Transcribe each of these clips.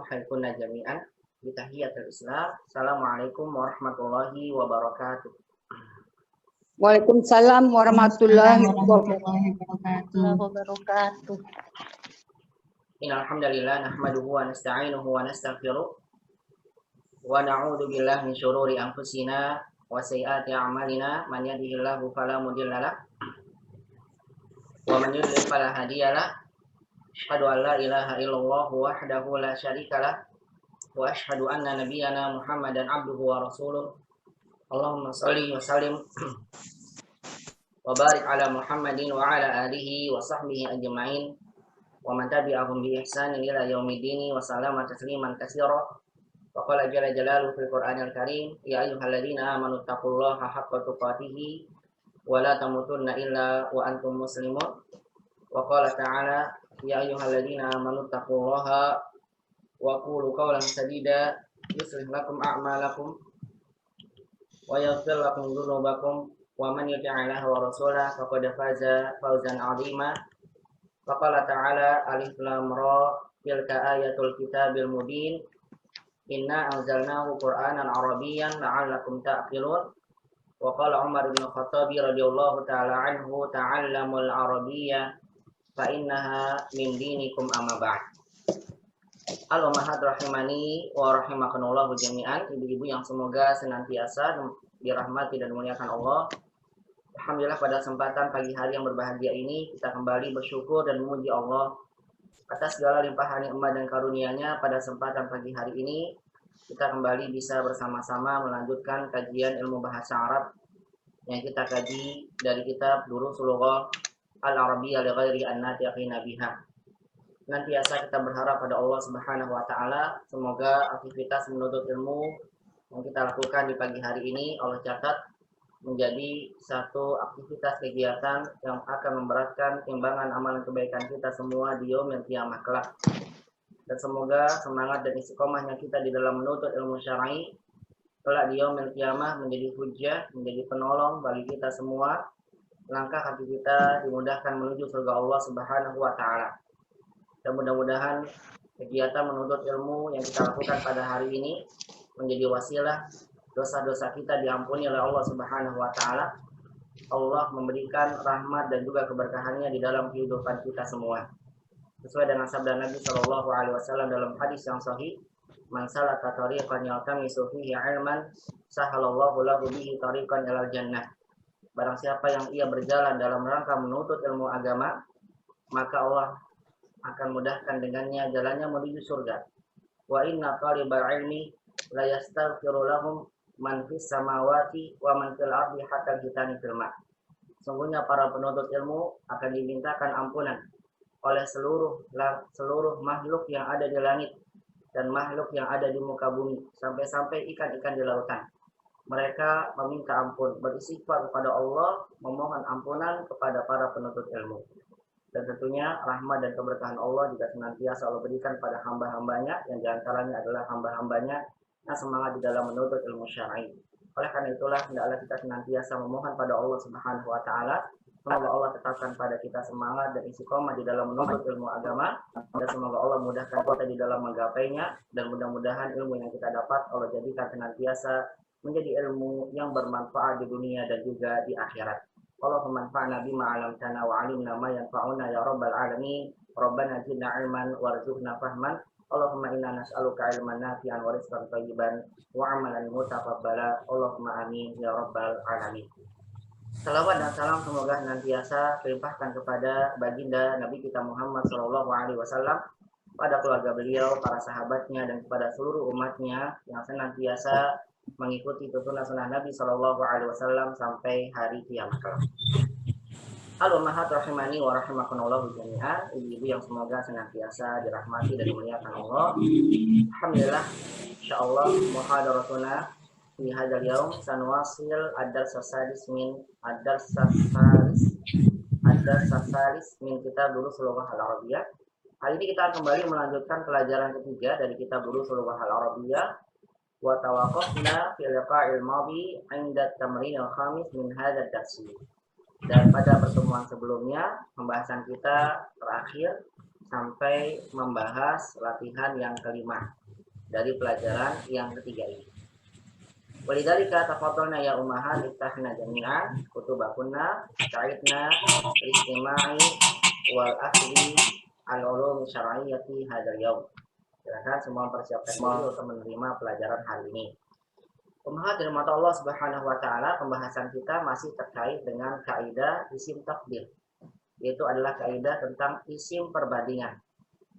haykunna jami'an bitahiyatul Islam. Assalamualaikum warahmatullahi wabarakatuh. Waalaikumsalam warahmatullahi wabarakatuh. Innal hamdalillah nahmaduhu wa nasta'inuhu wa nastaghfiruh wa na'udzu billahi min syururi anfusina wa sayyiati a'malina man yahdihillahu fala mudilla lahu wa man yudlil fala hadiya lahu. Asyhadu an la ilaha illallah wahdahu la syarika lahu wa asyhadu anna nabiyyana Muhammadan abduhu wa rasuluh. Allahumma shalli wa sallim wa barik ala Muhammadin wa ala alihi wa sahbihi ajma'in wa man tabi'ahum bi ihsanin ila yaumiddin wa sallama tasliman katsira. Wa qala jalla jalaluhu fil Qur'anil Karim, ya ayyuhalladzina amanu taqullaha haqqa tuqatih wa la tamutunna illa wa antum muslimun. Wa qala ta'ala, ya ayyuhalladzina amanu taqullaha wa qulu qawlan sadida yuslih lakum a'malakum wa yaghfir lakum dzunubakum wa man yuti'illaha wa rasulahu faqad faza fawzan 'azima. Wa qala ta'ala, alif lam ra tilka ayatul kitabil mubin inna anzalnahu qur'anan arabiyyan la'allakum ta'qilun. Wa qala Umar bin Khattab radhiyallahu ta'ala anhu, ta'allamul arabiyya fa innaha min dinikum amma ba'd. Al-Ummahat rahimani wa rahimakumullah jami'an, ibu-ibu yang semoga senantiasa dirahmati dan dimuliakan Allah. Alhamdulillah, pada kesempatan pagi hari yang berbahagia ini kita kembali bersyukur dan memuji Allah atas segala limpahan nikmat dan karunia-Nya. Pada kesempatan pagi hari ini kita kembali bisa bersama-sama melanjutkan kajian ilmu bahasa Arab yang kita kaji dari kitab Durusul Lughah Al-Arabiyyah li ghairi an-natiqina biha. Nantiasa kita berharap pada Allah Subhanahu wa taala semoga aktivitas menuntut ilmu yang kita lakukan di pagi hari ini Allah catat menjadi satu aktivitas kegiatan yang akan memberatkan timbangan amalan kebaikan kita semua di yaumil qiyamah kelak. Dan semoga semangat dan istiqomahnya kita di dalam menuntut ilmu syar'i kelak di yaumil qiyamah menjadi hujjah, menjadi penolong bagi kita semua. Langkah kaki kita dimudahkan menuju surga Allah Subhanahu wa taala. Dan mudah-mudahan kegiatan menuntut ilmu yang kita lakukan pada hari ini menjadi wasilah dosa-dosa kita diampuni oleh Allah Subhanahu wa taala. Allah memberikan rahmat dan juga keberkahannya di dalam kehidupan kita semua. Sesuai dengan sabda Nabi sallallahu alaihi wasallam dalam hadis yang sahih, "Man salaka tariqan yaltamisu fihi 'ilman, sahalallahu lahu bihi tariqan ilal jannah." Barang siapa yang ia berjalan dalam rangka menuntut ilmu agama, maka Allah akan mudahkan dengannya jalannya menuju surga. Wa inna talibal ilmi la yastaghfiru lahum man fis samawati wa man fil ardi hatta hitani fil ma. Sungguhnya para penuntut ilmu akan dimintakan ampunan oleh seluruh makhluk yang ada di langit dan makhluk yang ada di muka bumi, sampai-sampai ikan-ikan di lautan. Mereka meminta ampun, beristighfar kepada Allah, memohon ampunan kepada para penuntut ilmu. Dan tentunya rahmat dan keberkahan Allah juga senantiasa Allah berikan pada hamba-hambanya, yang diantaranya adalah hamba-hambanya yang semangat di dalam menuntut ilmu syar'i. Oleh karena itulah hendaklah kita senantiasa memohon pada Allah Subhanahu wa taala semoga Allah tetapkan pada kita semangat dan istiqomah di dalam menuntut ilmu agama, dan semoga Allah mudahkan kita di dalam menggapainya, dan mudah-mudahan ilmu yang kita dapat Allah jadikan senantiasa menjadi ilmu yang bermanfaat di dunia dan juga di akhirat. Allahumma anfa'na bima 'allamtana wa 'allimna ma yanfa'una ya rabbal alamin. Rabbana zidna 'ilman warzuqna fahman. Allahumma inna nas'aluka 'ilman nafi'an wa rizqan thayyiban wa 'amalan mutaqabbala. Allahumma amin ya rabbal alamin. Salawat dan salam semoga senantiasa terlimpahkan kepada baginda Nabi kita Muhammad sallallahu alaihi wasallam, pada keluarga beliau, para sahabatnya, dan kepada seluruh umatnya yang senantiasa mengikuti tuntunan sunnah Nabi sallallahu alaihi wasallam sampai hari kiamat kelak. Al-Ummahat rahimani wa rahimakumullah jami'an, ibu-ibu yang semoga senantiasa dirahmati dan dimuliakan Allah. Alhamdulillah, insyaallah muhadaratuna fi hadzal yaum sanwasil ad-dars as-sadis min kitab Durusul Lughah Al-Arabiyyah. Hari ini kita kembali melanjutkan pelajaran ketiga dari kitab Durusul Lughah Al-Arabiyyah. Wa tawaqafna fil liqa'il madhi 'inda at-tamrin al-khamis min hadzal dars. Dan pada pertemuan sebelumnya pembahasan kita terakhir sampai membahas latihan yang kelima dari pelajaran yang ketiga ini. Walidzalika tafadhalna ya ummahat iftahna jami'an kutubakunna sa'idna istima'i wal akhli al-ulum syar'iyyati hadzal yaum. Silakan semua persiapkan diri untuk menerima pelajaran hari ini. Ummahat dan mata Allah Subhanahu wa taala, pembahasan kita masih terkait dengan kaidah isim tafdil. Yaitu adalah kaidah tentang isim perbandingan.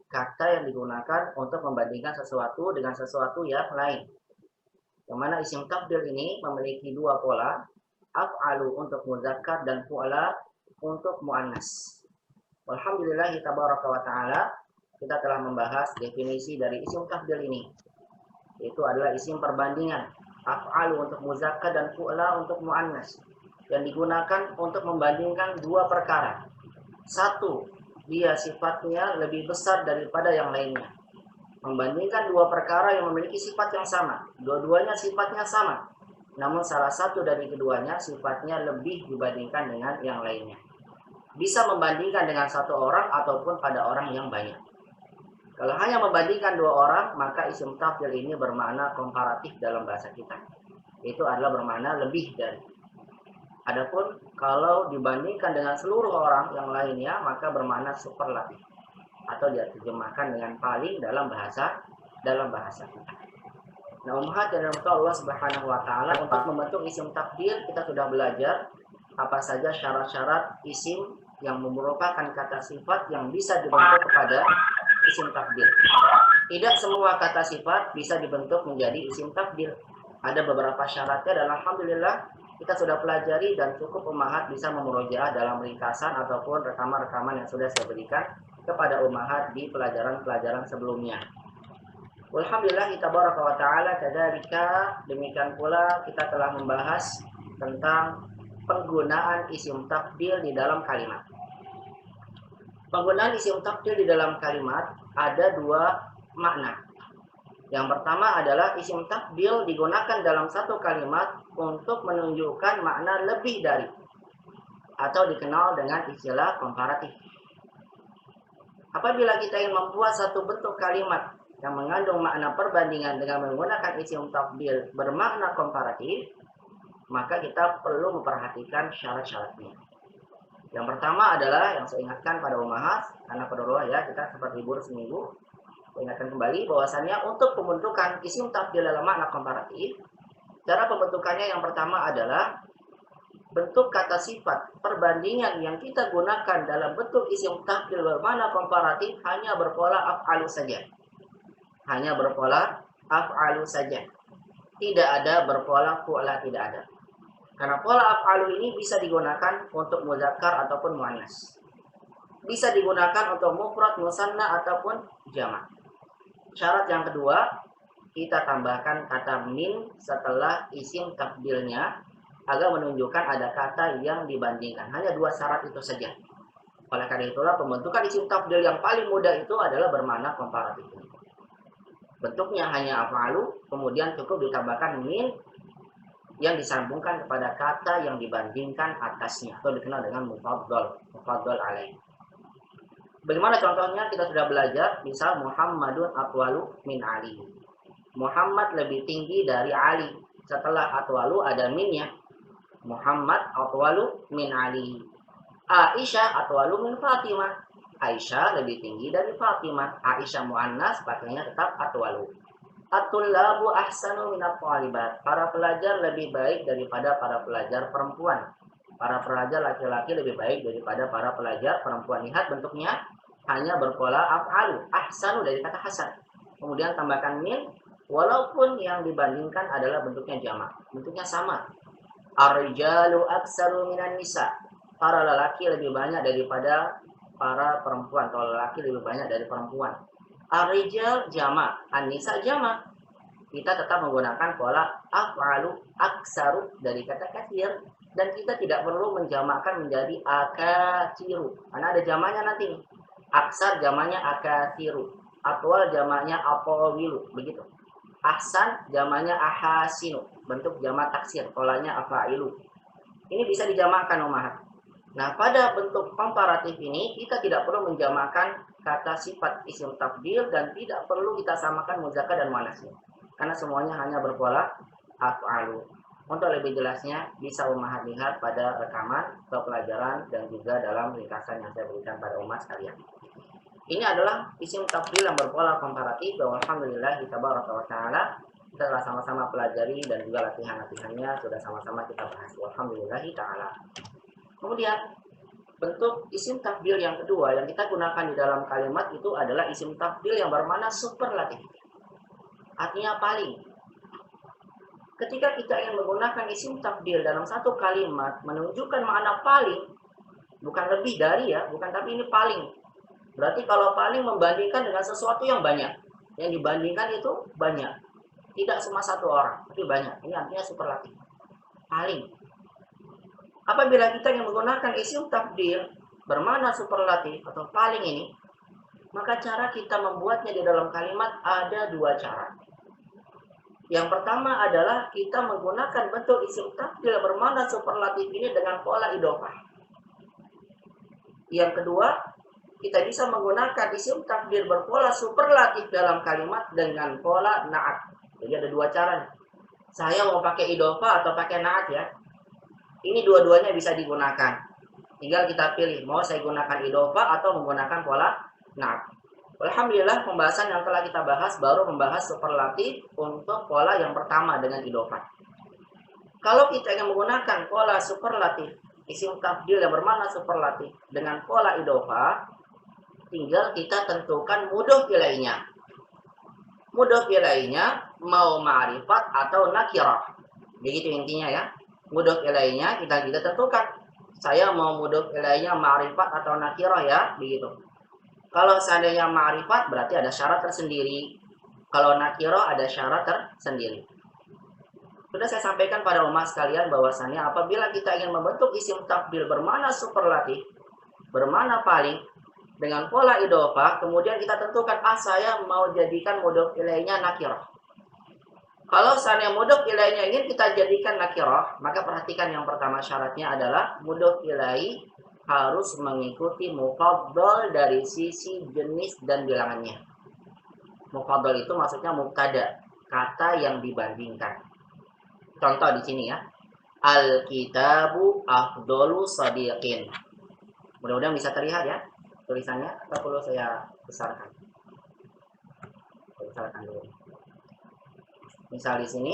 Kata yang digunakan untuk membandingkan sesuatu dengan sesuatu yang lain. Yang mana isim tafdil ini memiliki dua pola, af'alu untuk muzakkar dan fu'ala untuk muannas. Alhamdulillah tabaraka wa taala, kita telah membahas definisi dari isim tafdil ini. Itu adalah isim perbandingan, af'alu untuk muzakkar dan fu'ala untuk muannas, yang digunakan untuk membandingkan dua perkara. Satu, dia sifatnya lebih besar daripada yang lainnya. Membandingkan dua perkara yang memiliki sifat yang sama. Dua-duanya sifatnya sama. Namun salah satu dari keduanya sifatnya lebih dibandingkan dengan yang lainnya. Bisa membandingkan dengan satu orang ataupun pada orang yang banyak. Kalau hanya membandingkan dua orang, maka isim tafdil ini bermakna komparatif dalam bahasa kita. Itu adalah bermakna lebih dari. Adapun kalau dibandingkan dengan seluruh orang yang lainnya, maka bermakna superlatif. Atau diterjemahkan dengan paling dalam bahasa kita. Nah, ummahat dan Allah Subhanahu wa taala, untuk membentuk isim takdir kita sudah belajar apa saja syarat-syarat isim yang merupakan kata sifat yang bisa dibentuk kepada isim takdir. Tidak semua kata sifat bisa dibentuk menjadi isim takdir. Ada beberapa syaratnya dan alhamdulillah kita sudah pelajari dan cukup ummahat bisa memurojaah dalam ringkasan ataupun rekaman-rekaman yang sudah saya berikan kepada ummahat di pelajaran-pelajaran sebelumnya. Alhamdulillah tabaraka wa taala, kadzalika demikian pula kita telah membahas tentang penggunaan isim tafdil di dalam kalimat. Penggunaan isim tafdil di dalam kalimat ada dua makna. Yang pertama adalah isim tafdil digunakan dalam satu kalimat untuk menunjukkan makna lebih dari, atau dikenal dengan istilah komparatif. Apabila kita ingin membuat satu bentuk kalimat yang mengandung makna perbandingan dengan menggunakan isim tafdil bermakna komparatif, maka kita perlu memperhatikan syarat-syaratnya. Yang pertama adalah yang saya ingatkan pada ummahat, karena qadarullah ya, kita sempat libur seminggu. Saya ingatkan kembali bahwasannya untuk pembentukan isim tafdil dalam makna komparatif, cara pembentukannya yang pertama adalah bentuk kata sifat perbandingan yang kita gunakan dalam bentuk isim tafdil bermakna komparatif hanya berpola af'alu saja. Hanya berpola af'alu saja. Tidak ada berpola fu'ala, tidak ada. Karena pola af'alu ini bisa digunakan untuk muzakkar ataupun muannas. Bisa digunakan untuk mufrad, musanna ataupun jamak. Syarat yang kedua, kita tambahkan kata min setelah isim tafdilnya agar menunjukkan ada kata yang dibandingkan. Hanya dua syarat itu saja. Oleh karena itulah pembentukan isim tafdil yang paling mudah itu adalah bermakna komparatif. Bentuknya hanya af'alu, kemudian cukup ditambahkan min yang disambungkan kepada kata yang dibandingkan atasnya atau dikenal dengan mufaddal alaih. Bagaimana contohnya? Kita sudah belajar, misal Muhammadun atwalu min Ali. Muhammad lebih tinggi dari Ali. Setelah atwalu ada minnya. Muhammad atwalu min Ali. Aisyah atwalu min Fatimah. Aisyah lebih tinggi dari Fatimah. Aisyah muannas, pakainya tetap atwalu. At-tullabu ahsanu minat thalibat. Para pelajar lebih baik daripada para pelajar perempuan. Para pelajar laki-laki lebih baik daripada para pelajar perempuan. Lihat bentuknya hanya berpola af'alu. Ahsanu dari kata hasan. Kemudian tambahkan min, walaupun yang dibandingkan adalah bentuknya jamak. Bentuknya sama. Ar-rijalu aktsaru minan nisa. Para lelaki lebih banyak daripada para perempuan. Kalau lelaki lebih banyak dari perempuan. Ar-rijal jamak, an-nisa jamak. Kita tetap menggunakan pola af'alu aktsaru dari kata katsir, dan kita tidak perlu menjamakkan menjadi akatsiru. Karena ada jamaknya nanti. Aksar jamaknya akatsiru. Atwal jamaknya atawilu, begitu. Ahsan jamaknya ahasinu, bentuk jamak taksir, polanya afailu. Ini bisa dijamakkan ummahat. Nah, pada bentuk komparatif ini kita tidak perlu menjamakkan kata sifat isim tafdil dan tidak perlu kita samakan muzakkar dan muannasnya. Karena semuanya hanya berpola af'alu. Untuk lebih jelasnya bisa umat lihat pada rekaman atau pelajaran dan juga dalam ringkasan yang saya berikan pada umat sekalian. Ini adalah isim tafdil yang berpola komparatif bahwa alhamdulillah tabaraka wa taala kita telah sama-sama pelajari dan juga latihan-latihannya sudah sama-sama kita bahas. Alhamdulillah taala. Kemudian bentuk isim tafdil yang kedua yang kita gunakan di dalam kalimat itu adalah isim tafdil yang bermakna superlatif. Artinya paling. Ketika kita ingin menggunakan isim tafdil dalam satu kalimat menunjukkan makna paling, bukan lebih dari ya, bukan, tapi ini paling. Berarti kalau paling membandingkan dengan sesuatu yang banyak. Yang dibandingkan itu banyak. Tidak cuma satu orang, tapi banyak. Ini artinya superlatif. Paling. Apabila kita yang menggunakan isim tafdil bermakna superlatif atau paling ini, maka cara kita membuatnya di dalam kalimat ada dua cara. Yang pertama adalah kita menggunakan bentuk isim tafdil bermakna superlatif ini dengan pola idhofah. Yang kedua, kita bisa menggunakan isim tafdil berpola superlatif dalam kalimat dengan pola na'at. Jadi ada dua cara. Saya mau pakai idhofah atau pakai na'at ya. Ini dua-duanya bisa digunakan. Tinggal kita pilih, mau saya gunakan idhofah atau menggunakan pola na'at. Alhamdulillah pembahasan yang telah kita bahas baru membahas superlatif untuk pola yang pertama dengan idhofah. Kalau kita ingin menggunakan pola superlatif, isim tafdil yang bermakna superlatif dengan pola idhofah, tinggal kita tentukan mudhof ilainya. Mudhof ilainya mau ma'rifat atau nakirah. Begitu intinya ya. Mudhof ilainya kita tentukan. Saya mau mudhof ilainya ma'rifat atau nakirah ya, begitu. Kalau seandainya ma'rifat berarti ada syarat tersendiri. Kalau nakirah ada syarat tersendiri. Sudah saya sampaikan pada umat sekalian bahwasannya apabila kita ingin membentuk isim tafdil bermakna superlatif, bermakna paling, dengan pola idhofah, kemudian kita tentukan, saya mau jadikan mudhof ilainya nakirah. Kalau seandainya mudhof ilainya ingin kita jadikan nakirah, maka perhatikan yang pertama syaratnya adalah mudhof ilai harus mengikuti mufaddal dari sisi jenis dan bilangannya. Mufaddal itu maksudnya mubtada, kata yang dibandingkan. Contoh di sini ya. Al-kitabu afdolu sadiqin. Mudah-mudahan bisa terlihat ya tulisannya, atau perlu saya besarkan? Saya besarkan dulu. Misal di sini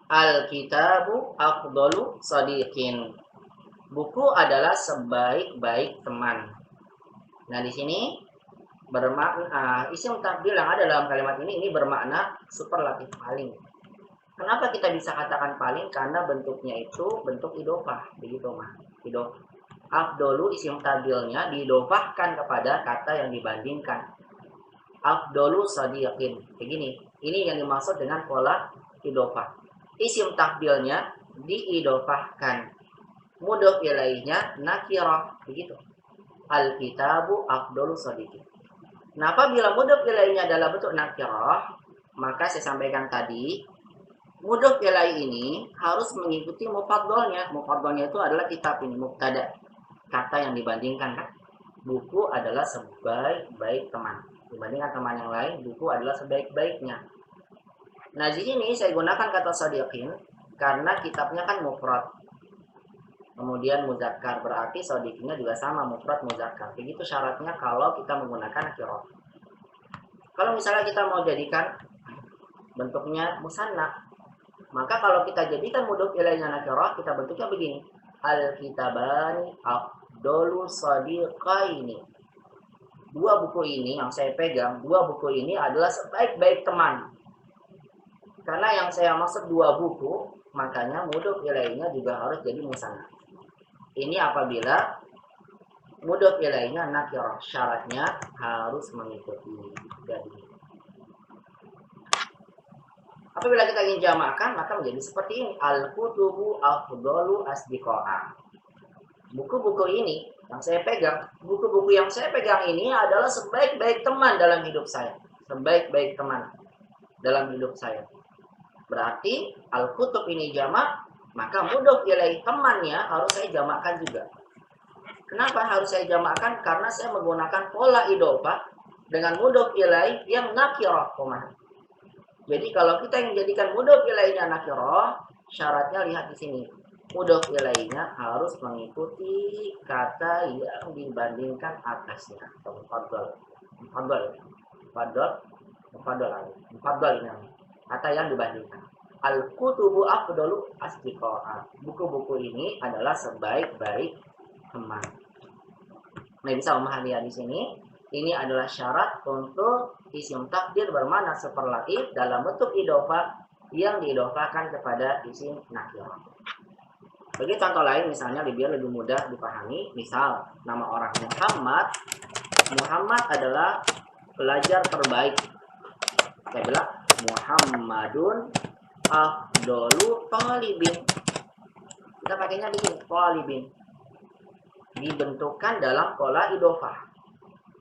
Al-kitabu afdolu sadiqin. Buku adalah sebaik-baik teman. Nah, di sini bermakna isim tafdil yang ada dalam kalimat ini bermakna superlatif paling. Kenapa kita bisa katakan paling? Karena bentuknya itu bentuk idhofah, begitu mah. Idhofah. Afdolu isim tafdilnya diidhofahkan kepada kata yang dibandingkan. Afdolu sadiqin. Begini. Ini yang dimaksud dengan pola idhofah. Isim tafdilnya diidhofahkan. Mudhof ilaihnya nakirah, begitu. Al-kitabu afdolu sadiqin. Nah, apabila mudhof ilaihnya adalah bentuk nakirah, maka saya sampaikan tadi, mudhof ilaih ini harus mengikuti mufaddalnya. Mufaddalnya itu adalah kitab ini, mubtada. Kata yang dibandingkan kan. Buku adalah sebaik-baik teman. Dibandingkan teman yang lain, buku adalah sebaik-baiknya. Nah, di sini saya gunakan kata sadiqin karena kitabnya kan mufrad. Kemudian muzakkar, berarti sadiqinnya juga sama, mufrad muzakkar. Begitu syaratnya kalau kita menggunakan nakirah. Kalau misalnya kita mau jadikan bentuknya musanna, maka kalau kita jadikan mudhof ilainya nakirah, kita bentuknya begini. Al-kitabani afdolu sadiqaini. Dua buku ini yang saya pegang, dua buku ini adalah sebaik-baik teman. Karena yang saya maksud dua buku, makanya mudhof ilainya juga harus jadi musanna. Ini apabila mudhof ilainya nakirah, syaratnya harus mengikuti. Jadi apabila kita ingin jamakkan, maka menjadi seperti ini. Al-kutubu afdalu asdiqo'a. Buku-buku ini yang saya pegang, buku-buku yang saya pegang ini adalah sebaik-baik teman dalam hidup saya. Sebaik-baik teman dalam hidup saya. Berarti al-kutub ini jamak, Maka mudhof ilaih temannya harus saya jamakkan juga. Kenapa harus saya jamakkan? Karena saya menggunakan pola idhofah dengan mudhof ilaih yang nakirah, Jadi kalau kita yang menjadikan mudhof ilaihnya nakirah, syaratnya lihat di sini. Mudhof ilaihnya harus mengikuti kata yang dibandingkan atasnya. Mufaddal. Mufaddal ini. Kata yang dibandingkan. Al-kutubu afdalu asdiqo'a. Buku-buku ini adalah sebaik-baik teman. Nah, bisa memahami ya di sini. Ini adalah syarat untuk isim takdir bermakna superlatif dalam bentuk idhofah yang diidhofahkan kepada isim nakirah. Bagi contoh lain misalnya biar lebih mudah dipahami, misal nama orang Muhammad. Muhammad adalah pelajar terbaik. Saya bilang Muhammadun afdolu talibin. Kita pakainya di sini, talibin. Dibentukkan dalam pola idhofah.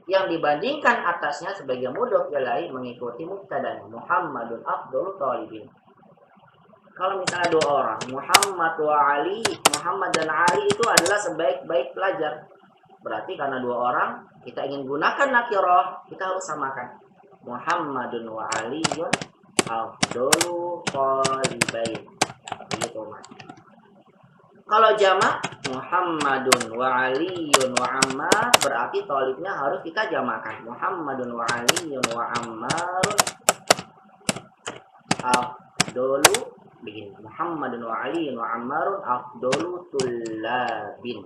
Yang dibandingkan atasnya sebagai mudhof ilaih mengikuti mubtada'nya Muhammadun afdolu talibin. Kalau misalnya dua orang, Muhammad wa Ali, Muhammad dan Ali itu adalah sebaik-baik pelajar. Berarti karena dua orang, kita ingin gunakan nakirah, kita harus samakan. Muhammadun wa Aliyun afdolu talibain. Begitu, Mas. Kalau jamak Muhammadun wa Aliyun wa Ammar, berarti talibnya harus kita jamakan. Muhammadun wa Aliyun wa Ammarun afdolu, begini. Muhammadun wa Aliyun wa Ammarun afdolu tullabin.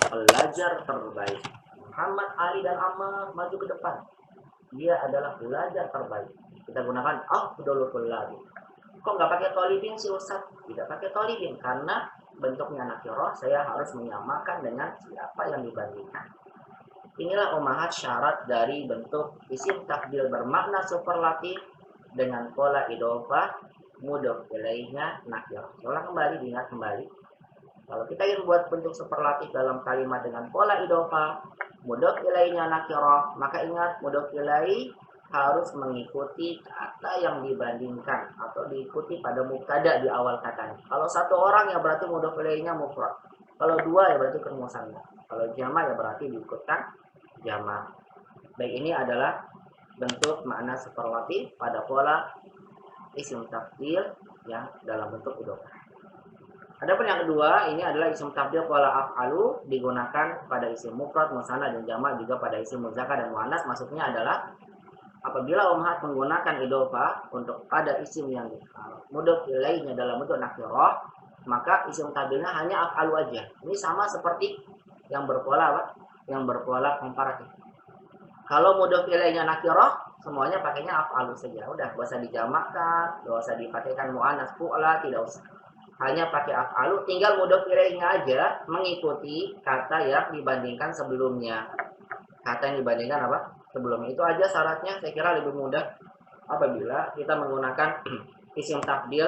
Pelajar terbaik. Muhammad, Ali dan Ammar maju ke depan. Dia adalah pelajar terbaik. Kita gunakan afdolu tullabin. Kok nggak pakai talibin sih Ustaz? Tidak pakai talibin karena bentuknya nakirah, saya harus menyamakan dengan siapa yang dibandingkan. Inilah umahat syarat dari bentuk isim takdir bermakna superlatif dengan pola idhofah mudhof ilaihnya nakirah. Ulang kembali, diingat kembali. Kalau kita ingin buat bentuk superlatif dalam kalimat dengan pola idhofah mudhof ilaihnya nakirah, maka ingat mudhof ilaih harus mengikuti kata yang dibandingkan atau diikuti pada mubtada di awal katanya. Kalau satu orang ya berarti mudhof ilaihnya mufrad. Kalau dua ya berarti musanna. Kalau jama' ya berarti diikutkan jama'. Baik, ini adalah bentuk makna superlatif pada pola isim takdir yang dalam bentuk idhofah. Adapun yang kedua, ini adalah isim takdir pola af'alu digunakan pada isim mufrad, musanna dan jama' juga pada isim muzakkar dan muannas. Maksudnya adalah apabila ummahat menggunakan idhofah untuk pada isim yang mudhof ilaihnya dalam bentuk nakirah, maka isim takdirnya hanya af'alu aja. Ini sama seperti yang berpola apa? Yang berpola komparatif. Kalau mudhof ilaihnya nakirah, semuanya pakainya af'alu saja. Udah, gak usah dijamakkan, gak usah dipakaikan muannas fu'la, tidak usah. Hanya pakai af'alu, tinggal mudhof ilaihnya aja mengikuti kata yang dibandingkan sebelumnya. Kata yang dibandingkan apa? Sebelum itu aja syaratnya, saya kira lebih mudah apabila kita menggunakan isim takdir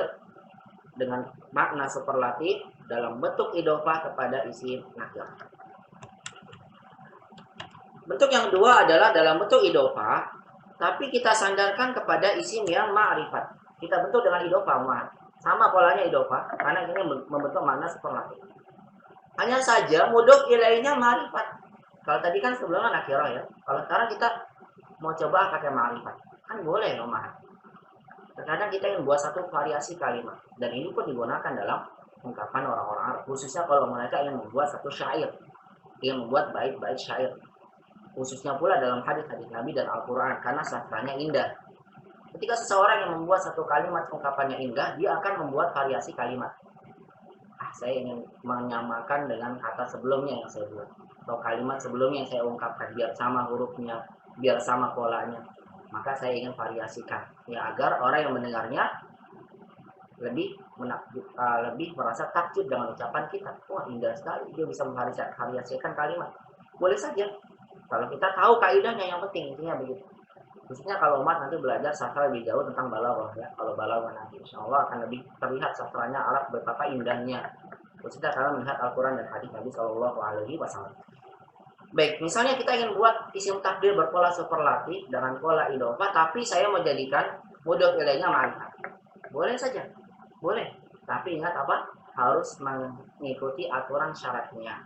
dengan makna superlatif dalam bentuk idhofah kepada isim nakirah. Bentuk yang kedua adalah dalam bentuk idhofah, tapi kita sandarkan kepada isim yang ma'rifat. Kita bentuk dengan idhofah, sama polanya idhofah, karena ini membentuk makna superlatif. Hanya saja mudhof ilaihnya ma'rifat. Kalau tadi kan sebelumnya nakirah ya. Kalau sekarang kita mau coba pakai ma'rifat. Kan boleh memahami. Terkadang kita ingin buat satu variasi kalimat. Dan ini pun digunakan dalam ungkapan orang-orang Arab. Khususnya kalau mereka ingin membuat satu syair. Ingin membuat bait-bait syair. Khususnya pula dalam hadis-hadis Nabi dan Al-Quran. Karena sastranya indah. Ketika seseorang yang membuat satu kalimat ungkapannya indah, dia akan membuat variasi kalimat. Saya ingin menyamakan dengan kata sebelumnya yang saya buat. Atau kalimat sebelumnya yang saya ungkapkan, biar sama hurufnya, biar sama polanya. Maka saya ingin variasikan, ya agar orang yang mendengarnya lebih merasa takjub dengan ucapan kita. Wah, indah sekali, dia bisa memvariasikan kalimat. Boleh saja, kalau kita tahu kaidahnya, yang penting intinya begitu. Khususnya kalau umat nanti belajar sastra lebih jauh tentang balaghah ya. Kalau balaghah nanti insya Allah akan lebih terlihat sastranya Arab betapa indahnya. Khususnya karena melihat Al-Quran dan hadis Nabi Shallallahu Alaihi Wasallam. Baik, misalnya kita ingin buat isim takdir berpola superlatif dengan pola idhofah, tapi saya menjadikan mudhof ilaihnya ma'rifat. Boleh saja, boleh. Tapi ingat apa? harus mengikuti aturan syaratnya.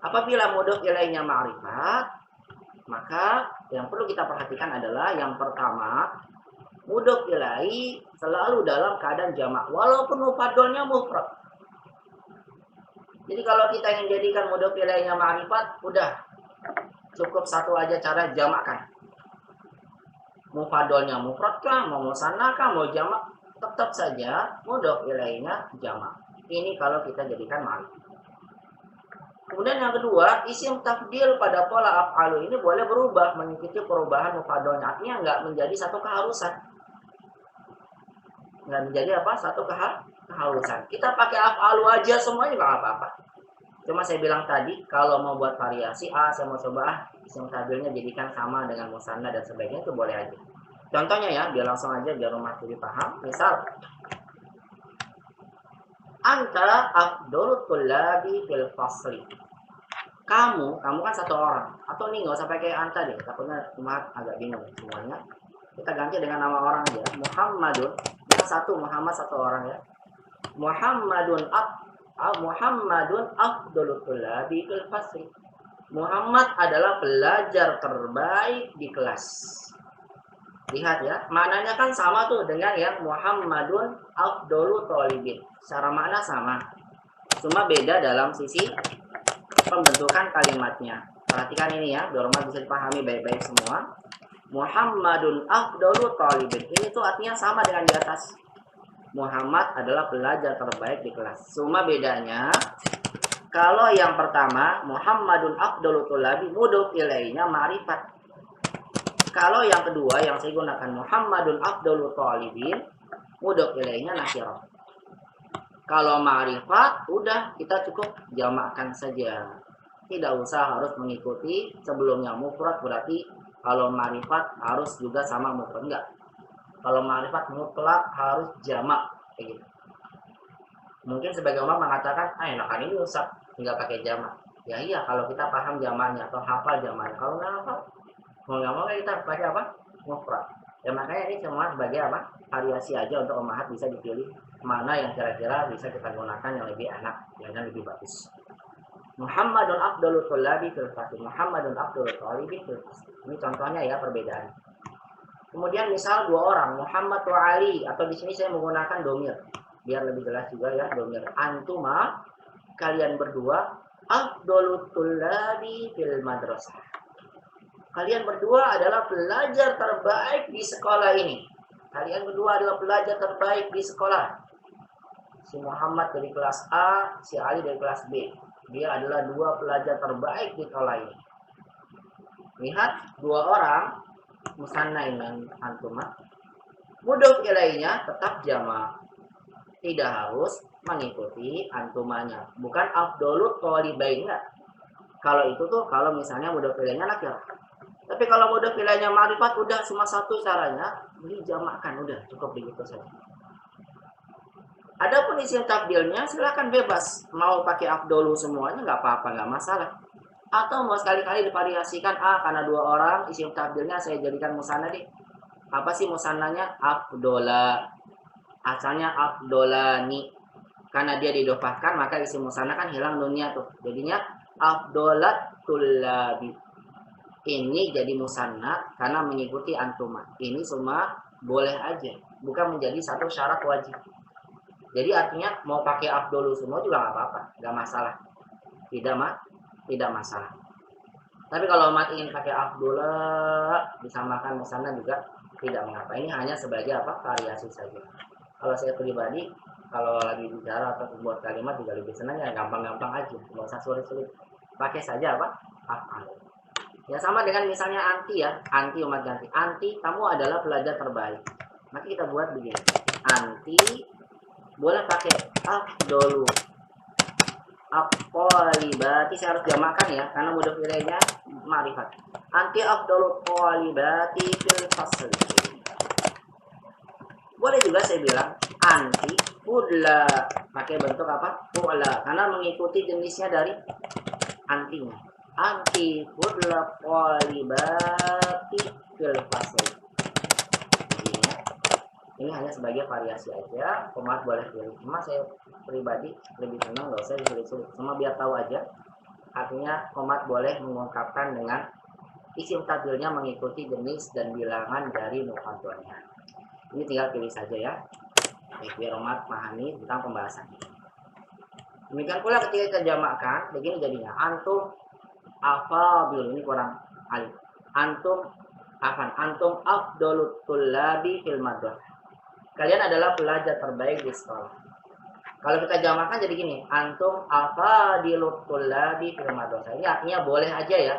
Apabila mudhof ilaihnya ma'rifat, maka yang perlu kita perhatikan adalah yang pertama, mudhof ilaih selalu dalam keadaan jamak walaupun mufradolnya mufrad. Jadi kalau kita ingin jadikan mudhof ilaihnya ma'rifat, udah cukup satu aja cara jamakkan. Mufradolnya mufrad kah, mau musanna kah, mau jamak, tetap saja mudhof ilaihnya jamak. Ini kalau kita jadikan ma'rifat. Kemudian yang kedua, isim tafdil pada pola af'alu ini boleh berubah mengikuti perubahan mufradolnya. Artinya nggak menjadi satu keharusan. Nggak menjadi apa? Satu keharusan. Kita pakai af'alu aja semuanya nggak apa-apa. Cuma saya bilang tadi, kalau mau buat variasi, saya mau coba isim tafdilnya jadikan sama dengan musanna dan sebagainya, itu boleh aja. Contohnya ya, biar langsung aja, biar rumah jadi paham. Misal, anta afdhalut tullabi fil fasli. Kamu kan satu orang. Atau nih nggak usah pakai anta deh, takutnya umat agak bingung semuanya. Kita ganti dengan nama orang aja. Muhammadun. Kita satu, Muhammad satu orang ya. Muhammadun afdhalut tullabi fil fasli. Muhammad adalah pelajar terbaik di kelas. Lihat ya, maknanya kan sama tuh dengan yang Muhammadun afdhalut thalibin. Secara makna sama. Cuma beda dalam sisi pembentukan kalimatnya. Perhatikan ini ya, biar bisa dipahami baik-baik semua. Muhammadun afdhalut thalibin. Ini tuh artinya sama dengan di atas. Muhammad adalah pelajar terbaik di kelas. Cuma bedanya, kalau yang pertama Muhammadun afdhalut thalabi mudhof ilaihnya ma'rifat. Kalau yang kedua yang saya gunakan Muhammadun afdhalut thalibin mudhof ilaihnya nakirah. Kalau ma'rifat udah kita cukup jamakkan saja. Tidak usah harus mengikuti sebelumnya mufrad, berarti kalau ma'rifat harus juga sama mufrad, enggak. Kalau ma'rifat mutlak harus jamak kayak gitu. Mungkin sebagai orang mengatakan, enakan ini usah tinggal pakai jamak. Ya iya, kalau kita paham jamaknya atau hafal jamaknya. Kalau nggak hafal, mau nggak mau kita pakai apa? Mufrad. Ya makanya ini semua sebagai apa? Variasi aja untuk ummahat bisa dipilih mana yang kira-kira bisa kita gunakan yang lebih enak, yang lebih bagus. Muhammadun afdhalut thalabi fil fasl. Muhammadun afdhalut thalabi fil fasl. Ini contohnya ya perbedaan. Kemudian misal dua orang, Muhammad wa Ali, atau di sini saya menggunakan domir biar lebih jelas juga ya, domir. Antuma, kalian berdua, afdhalut thalabi fil madrasah. Kalian berdua adalah pelajar terbaik di sekolah ini. Kalian berdua adalah pelajar terbaik di sekolah. Si Muhammad dari kelas A, si Ali dari kelas B. Dia adalah dua pelajar terbaik di sekolah ini. Lihat, dua orang, musanna dan antuma. Mudhof ilaihnya tetap jamak. Tidak harus mengikuti antumanya. Bukan afdhalut thalibain, enggak. Kalau itu tuh, kalau misalnya mudhof ilaihnya nakirah. Tapi kalau mudhof ilaihnya ma'rifat udah cuma satu caranya, dijamakkan udah cukup begitu saja. Adapun isim tafdilnya silakan bebas, mau pakai afdhalu semuanya nggak apa-apa, nggak masalah. Atau mau sekali-kali divariasikan, karena dua orang isim tafdilnya saya jadikan musanna deh. Apa sih musannanya? Afdhola. Asalnya afdholani. Karena dia didofahkan maka isim musanna kan hilang nunnya tuh. Jadinya afdholat tullabi. Ini jadi musanna karena mengikuti antuma. Ini semua boleh aja, bukan menjadi satu syarat wajib. Jadi artinya mau pakai afdholu semua juga nggak apa-apa, nggak masalah. Tidak masalah. Tapi kalau umat ingin pakai afdhola disamakan musanna juga tidak mengapa. Ini hanya sebagai apa? Variasi saja. Kalau saya pribadi, kalau lagi bicara atau membuat kalimat juga lebih senang ya gampang-gampang aja, nggak usah sulit-sulit. Pakai saja apa? Af'al. Ya sama dengan misalnya anti ya, anti umat ganti. Anti, kamu adalah pelajar terbaik. Maka kita buat begini. Anti, boleh pakai afdholu. At-thalibati, saya harus jamakkan ya, karena mudhof ilaihnya ma'rifat. Anti afdhalut thalibati fil fasl. Boleh juga saya bilang anti fudla, pakai bentuk apa? Fu'la, karena mengikuti jenisnya dari antinya. Anti fudla thalibati fil fasl. Ini hanya sebagai variasi aja, komat boleh pilih. Cuma saya pribadi lebih senang nggak usah disulit-sulit, cuma biar tahu aja. Artinya komat boleh mengungkapkan dengan isim tabdilnya mengikuti jenis dan bilangan dari muqaddamnya. Ini tinggal pilih saja ya. Biar komat pahami tentang pembahasan. Demikian pula ketika kita jamakkan, begini jadinya. Antum afadil, ini kurang alif. Antum afdalut tullabi fil madrasah. Kalian adalah pelajar terbaik di sekolah. Kalau kita jamakkan jadi gini, antum afadilut tullabi fil madrasah. Ini artinya boleh aja ya.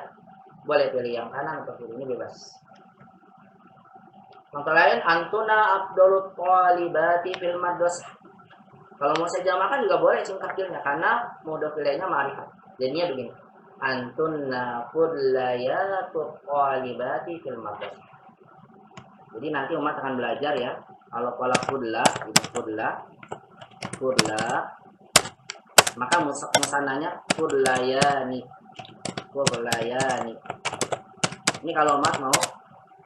Boleh pilih yang kanan atau kiri, ini bebas. Contoh lain, antuna afdalut talibati fil madrasah. Kalau mau saya jamakkan juga boleh singkat takdirnya karena mode pilihnya ma'rifat. Jadinya begini. Antunna fudlayatut talibati fil madrasah. Jadi nanti umat akan belajar ya. Kalau pola fudla, maka musananya fudlayani. Ini kalau umat mau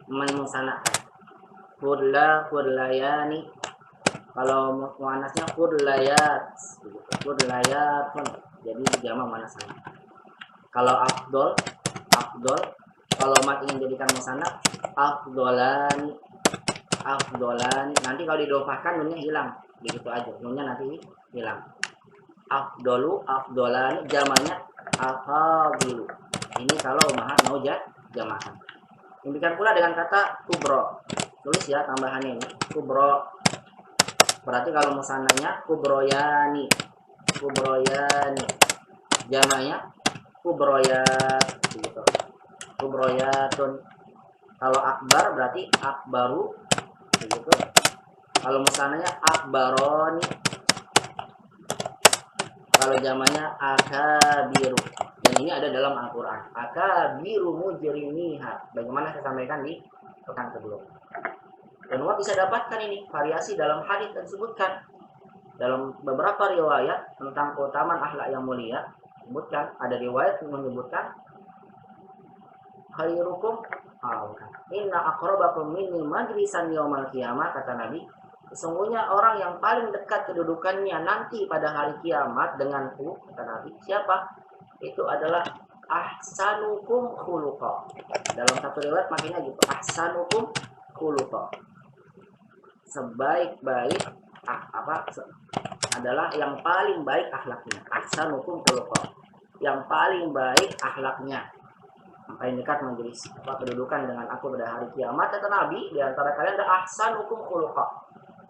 memusanakan fudlayani. Kalau muannasnya fudlayatun. Jadi jamak muannasnya. Kalau afdol, kalau umat ingin jadikan musanna afdolani. Nanti kalau didofahkan nunnya hilang, begitu aja. Nunnya nanti hilang. Afdolani, jamaknya afadilu. Ini kalau umahat mau jamakan. Demikian pula dengan kata kubro. Tulis ya tambahannya ini. Kubro. Berarti kalau musananya kubroyani. Jamaknya kubroyat. Begitu. Kubroyatun. Kalau akbar berarti akbaru. Begitu. Kalau musananya akbaroni. Kalau zamannya akabiru. Dan ini ada dalam Al-Quran. Akabiru mujrimiha. Bagaimana saya sampaikan di pekan sebelum. Dan umat bisa dapatkan ini variasi dalam hadis dan sebutkan dalam beberapa riwayat tentang keutamaan akhlak yang mulia. Sebutkan ada riwayat yang menyebutkan khairukum inna aqrabakum minni majlisan yaumal qiyamah, kata Nabi, sesungguhnya orang yang paling dekat kedudukannya nanti pada hari kiamat denganku, kata Nabi, siapa? Itu adalah ahsanukum khuluqa. Dalam satu riwayat makanya gitu, ahsanukum khuluqa. Sebaik-baik adalah yang paling baik akhlaknya. Ahsanukum khuluqa. Yang paling baik akhlaknya. Paling dekat majelis kedudukan dengan aku pada hari kiamat, kata Nabi, di antara kalian ada ahsanukum khuluqa.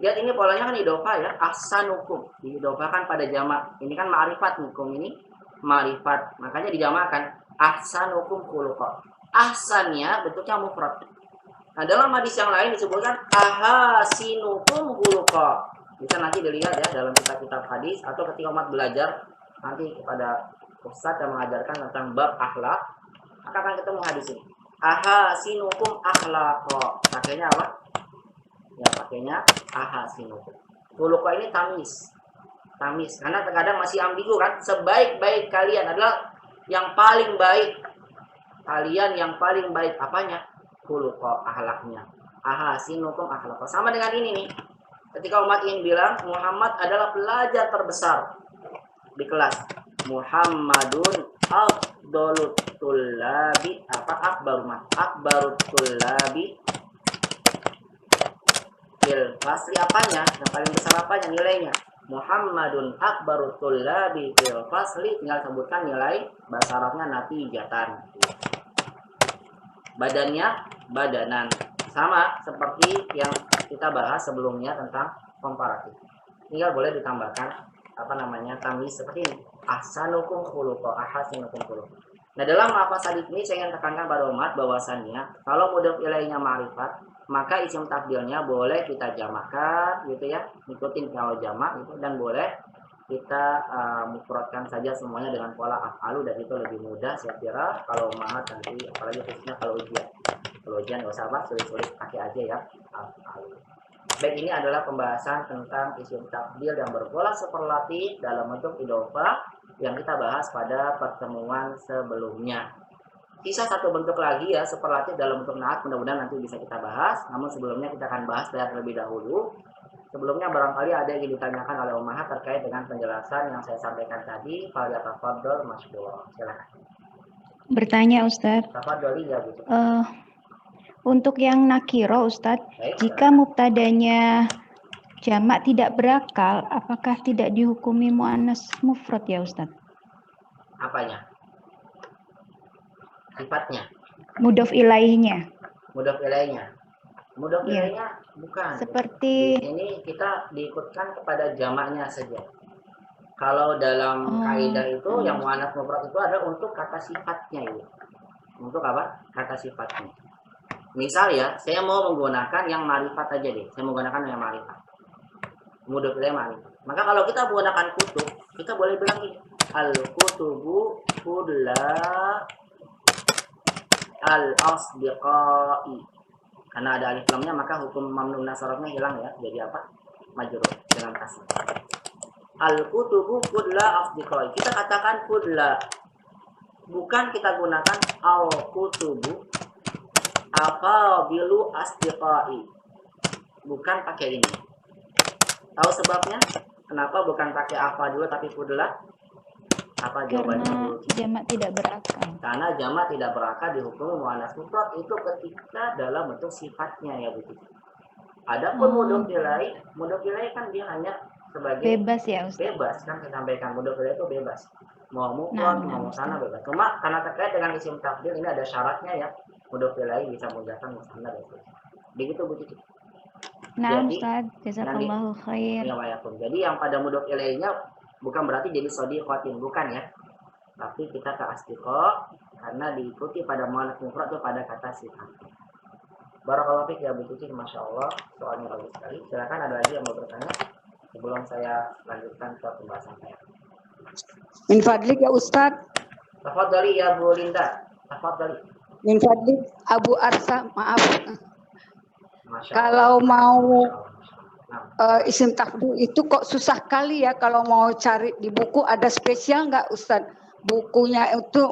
Lihat ini polanya kan idofa ya, ahsanukum diidofakan pada jamak. Ini kan ma'rifat, hukum ini ma'rifat, makanya dijamakan ahsanukum khuluqa. Ahsannya bentuknya mufrad. Nah, dalam hadis yang lain disebutkan ahasinukum khuluqa. Bisa nanti dilihat ya dalam kitab-kitab hadis atau ketika umat belajar nanti kepada ustaz yang mengajarkan tentang bab akhlak, maka akan ketemu hadis ini. Ahasinukum akhlaqa. Pakainya apa? Ya, pakainya ahasinukum. Khuluqa ini tamis. Karena terkadang masih ambigu kan. Sebaik-baik kalian adalah yang paling baik. Kalian yang paling baik apanya? Khuluqa, akhlaknya. Ahasinukum akhlaqa. Sama dengan ini nih. Ketika umat ingin bilang Muhammad adalah pelajar terbesar di kelas. Muhammadun afdalut tullabi akbarut tullabi fil fasli, apanya yang paling besar, apanya nilainya? Muhammadun akbarut tullabi fil fasli, tinggal sebutkan nilai bahasa Arabnya natijatan. Badannya badanan, sama seperti yang kita bahas sebelumnya tentang komparatif. Tinggal boleh ditambahkan tamis seperti ini. Ahsanukum khuluqa, ahasinukum khuluqa. Nah, dalam lafaz hadis ini saya ingin tekankan pada umat bahwasannya kalau mudhof ilaihnya ma'rifat, maka isim tabdilnya boleh kita jamakkan gitu ya, ikutin kalau jamak gitu, dan boleh kita mufradkan saja semuanya dengan pola af'alu, dan itu lebih mudah saya kira kalau umat nanti, apalagi khususnya kalau ujian. Kalau ujian nggak usah sulit-sulit, pakai aja ya af'alu. Baik, ini adalah pembahasan tentang isim tabdil yang berpola superlatif dalam bentuk idhofah yang kita bahas pada pertemuan sebelumnya. Sisa satu bentuk lagi ya, superlatif dalam bentuk naat, mudah-mudahan nanti bisa kita bahas. Namun sebelumnya kita akan bahas dari terlebih dahulu. Sebelumnya barangkali ada yang ingin ditanyakan oleh Ummahat terkait dengan penjelasan yang saya sampaikan tadi. Falyatafaddal mashkur. Silakan. Bertanya Ustadz, Tafadholi ya gitu. untuk yang nakiro Ustadz, Baik, jika silakan. mubtadanya jamak tidak berakal, apakah tidak dihukumi mu'annas mufrad ya Ustadz? Apanya? Sifatnya. Mudhof ilaihnya. Mudhof ilaihnya. Mudhof Iya. ilaihnya bukan. Seperti Di sini kita diikutkan kepada jamaknya saja. Kalau dalam kaidah itu yang mu'annas mufrad itu ada untuk kata sifatnya itu. Untuk apa? Kata sifatnya. Misal ya, saya mau menggunakan yang marifat aja deh. Saya menggunakan yang marifat. Mudhof ilaih marifat. Maka kalau kita menggunakan kutub, kita boleh bilang ini al-kutubu kulla al-asdiqai. Karena ada alif lamnya maka hukum mamnu nasarofnya hilang ya. Jadi apa? Majrur dengan kasih. Al-kutubu kulla asdiqai. Kita katakan kulla. Bukan kita gunakan al-kutubu afadilu asdiqai. Bukan pakai ini. Tahu sebabnya? Kenapa bukan pakai afadilu tapi kulla? Apa jawabannya? karena jamak tidak berakal. Karena jamak tidak berakal dihukumi mu'annas mufrad itu ketika dalam bentuk sifatnya ya begitu. Adapun mudhof ilaih kan dia hanya sebagai Bebas ya Ustadz. bebas kan saya sampaikan mudhof ilaih itu bebas. Mau mufrad, mau musanna bebas. Cuma karena terkait dengan isim tafdil ini ada syaratnya ya. Mudhof ilaih bisa mudzakkar musanna bebas. Begitu begitu. Nah Jadi, Ustadz, jazakallahu khair. Ya wa'alaikum. Jadi yang pada mudhof ilaihnya bukan berarti jadi shadiqatin, bukan ya. Tapi kita ke asdiqa karena diikuti pada mu'annas mufrad itu pada kata sifat. Barakallahu fiik ya Bu Cici, Masya Allah, soalnya bagus sekali. Silakan ada lagi yang mau bertanya sebelum saya lanjutkan ke pembahasan saya. Min fadlik ya Ustadz. Tafadhali ya Bu Linda. Tafadhali. Min fadlik Abu Arsa, maaf. Masya Kalau Allah. mau Nah, isim tafdil itu kok susah kali ya kalau mau cari di buku, ada spesial nggak Ustadz? Bukunya itu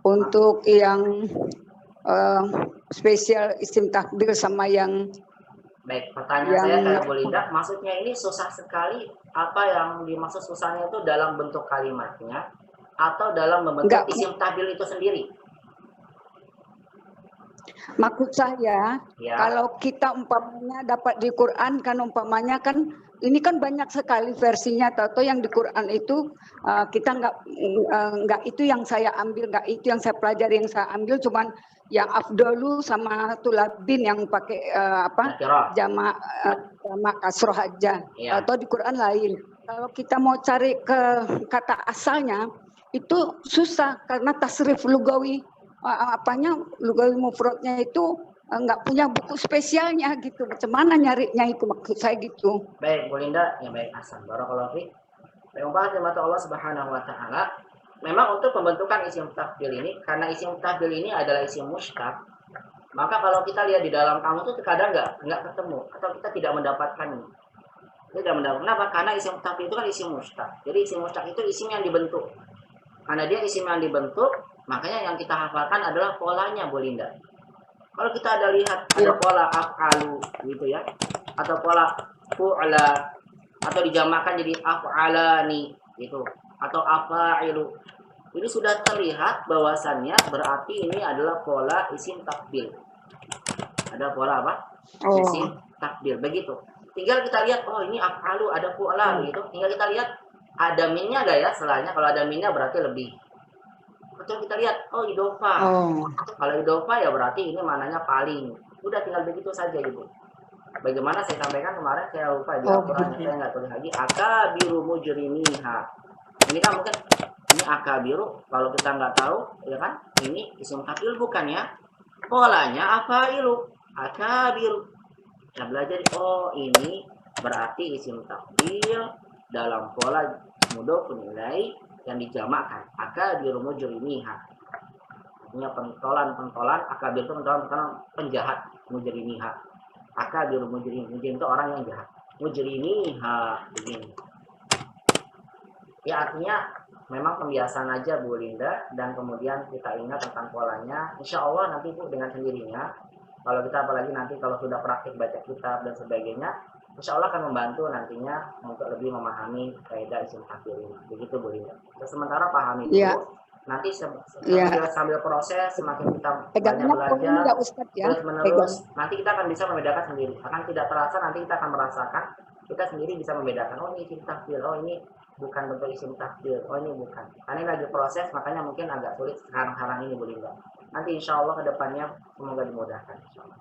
untuk yang spesial isim tafdil sama yang baik, pertanyaan saya kayak Bu Linda, maksudnya ini susah sekali. Apa yang dimaksud susahnya itu dalam bentuk kalimatnya atau dalam membentuk isim tafdil itu sendiri? Maksud saya, Ya. kalau kita umpamanya dapat di Quran kan umpamanya kan ini kan banyak sekali versinya, atau yang di Quran itu kita nggak itu yang saya ambil, nggak itu yang saya pelajari, yang saya ambil cuman yang afdalu sama tulabin yang pakai jamak kasroh aja, Ya. atau di Quran lain. Kalau kita mau cari ke kata asalnya itu susah karena tasrif lugawi lugawi mufradnya itu nggak punya buku spesialnya gitu. Macam mana nyarinya itu, maksud saya gitu. Baik Bu Linda, ya baik Hasan. Barakallahu fiik. Baik mata Allah Subhanahu wa taala. Memang untuk pembentukan isim tafdil ini, karena isim tafdil ini adalah isim mushtaq, maka kalau kita lihat di dalam kamus itu terkadang nggak ketemu atau kita tidak mendapatkannya. Tidak mendapat. Kenapa? Karena isim tafdil itu kan isim mushtaq. Jadi isim mushtaq itu isim yang dibentuk. Karena dia isim yang dibentuk, makanya yang kita hafalkan adalah polanya Bu Linda. Kalau kita ada lihat ada pola af'alu gitu ya, atau pola fu'la, atau dijamakan jadi af'alani gitu, atau afa'ilu. Ini sudah terlihat bahwasannya berarti ini adalah pola isim tafdil. Ada pola apa? Isim tafdil begitu. Tinggal kita lihat, oh ini af'alu, ada fu'la gitu. Tinggal kita lihat ada minnya enggak ya setelahnya. Kalau ada minnya berarti lebih. Betul, kita lihat, oh idofah. Kalau idofah ya berarti ini mananya paling. Udah tinggal begitu saja Ibu. Bagaimana saya sampaikan kemarin, saya lupa di aturannya, saya nggak tulis lagi. Akabiru mujrimiha. Ini kan mungkin ini akabiru, kalau kita nggak tahu, ya kan? Ini isim tafdil bukan ya? Polanya afailu, akabiru. Kita belajar, oh ini berarti isim tafdil dalam pola mudhof ilaih yang dijamakkan. Akabiru mujrimiha. Artinya pentolan, akabir itu pentolan penjahat, mujrimiha. Akabiru mujrim itu orang yang jahat. Mujrimiha begini. Ya artinya memang pembiasaan aja Bu Linda, dan kemudian kita ingat tentang polanya. Insya Allah nanti Bu dengan sendirinya, kalau kita apalagi nanti kalau sudah praktik baca kitab dan sebagainya, insya Allah akan membantu nantinya untuk lebih memahami kaidah isim takdir ini. Begitu Bu Linda. Sementara pahami dulu, Ya, nanti ya. sambil proses, semakin kita banyak Pegangnya poin ya belajar Ustadz ya. terus menerus, nanti kita akan bisa membedakan sendiri. Akan tidak terasa, nanti kita akan merasakan, kita sendiri bisa membedakan, oh ini isim takdir, oh ini bukan bentuk isim takdir, oh ini bukan. Karena ini lagi proses, makanya mungkin agak sulit sekarang-sekarang ini Bu Linda. Nanti insya Allah kedepannya semoga dimudahkan. Insya Allah.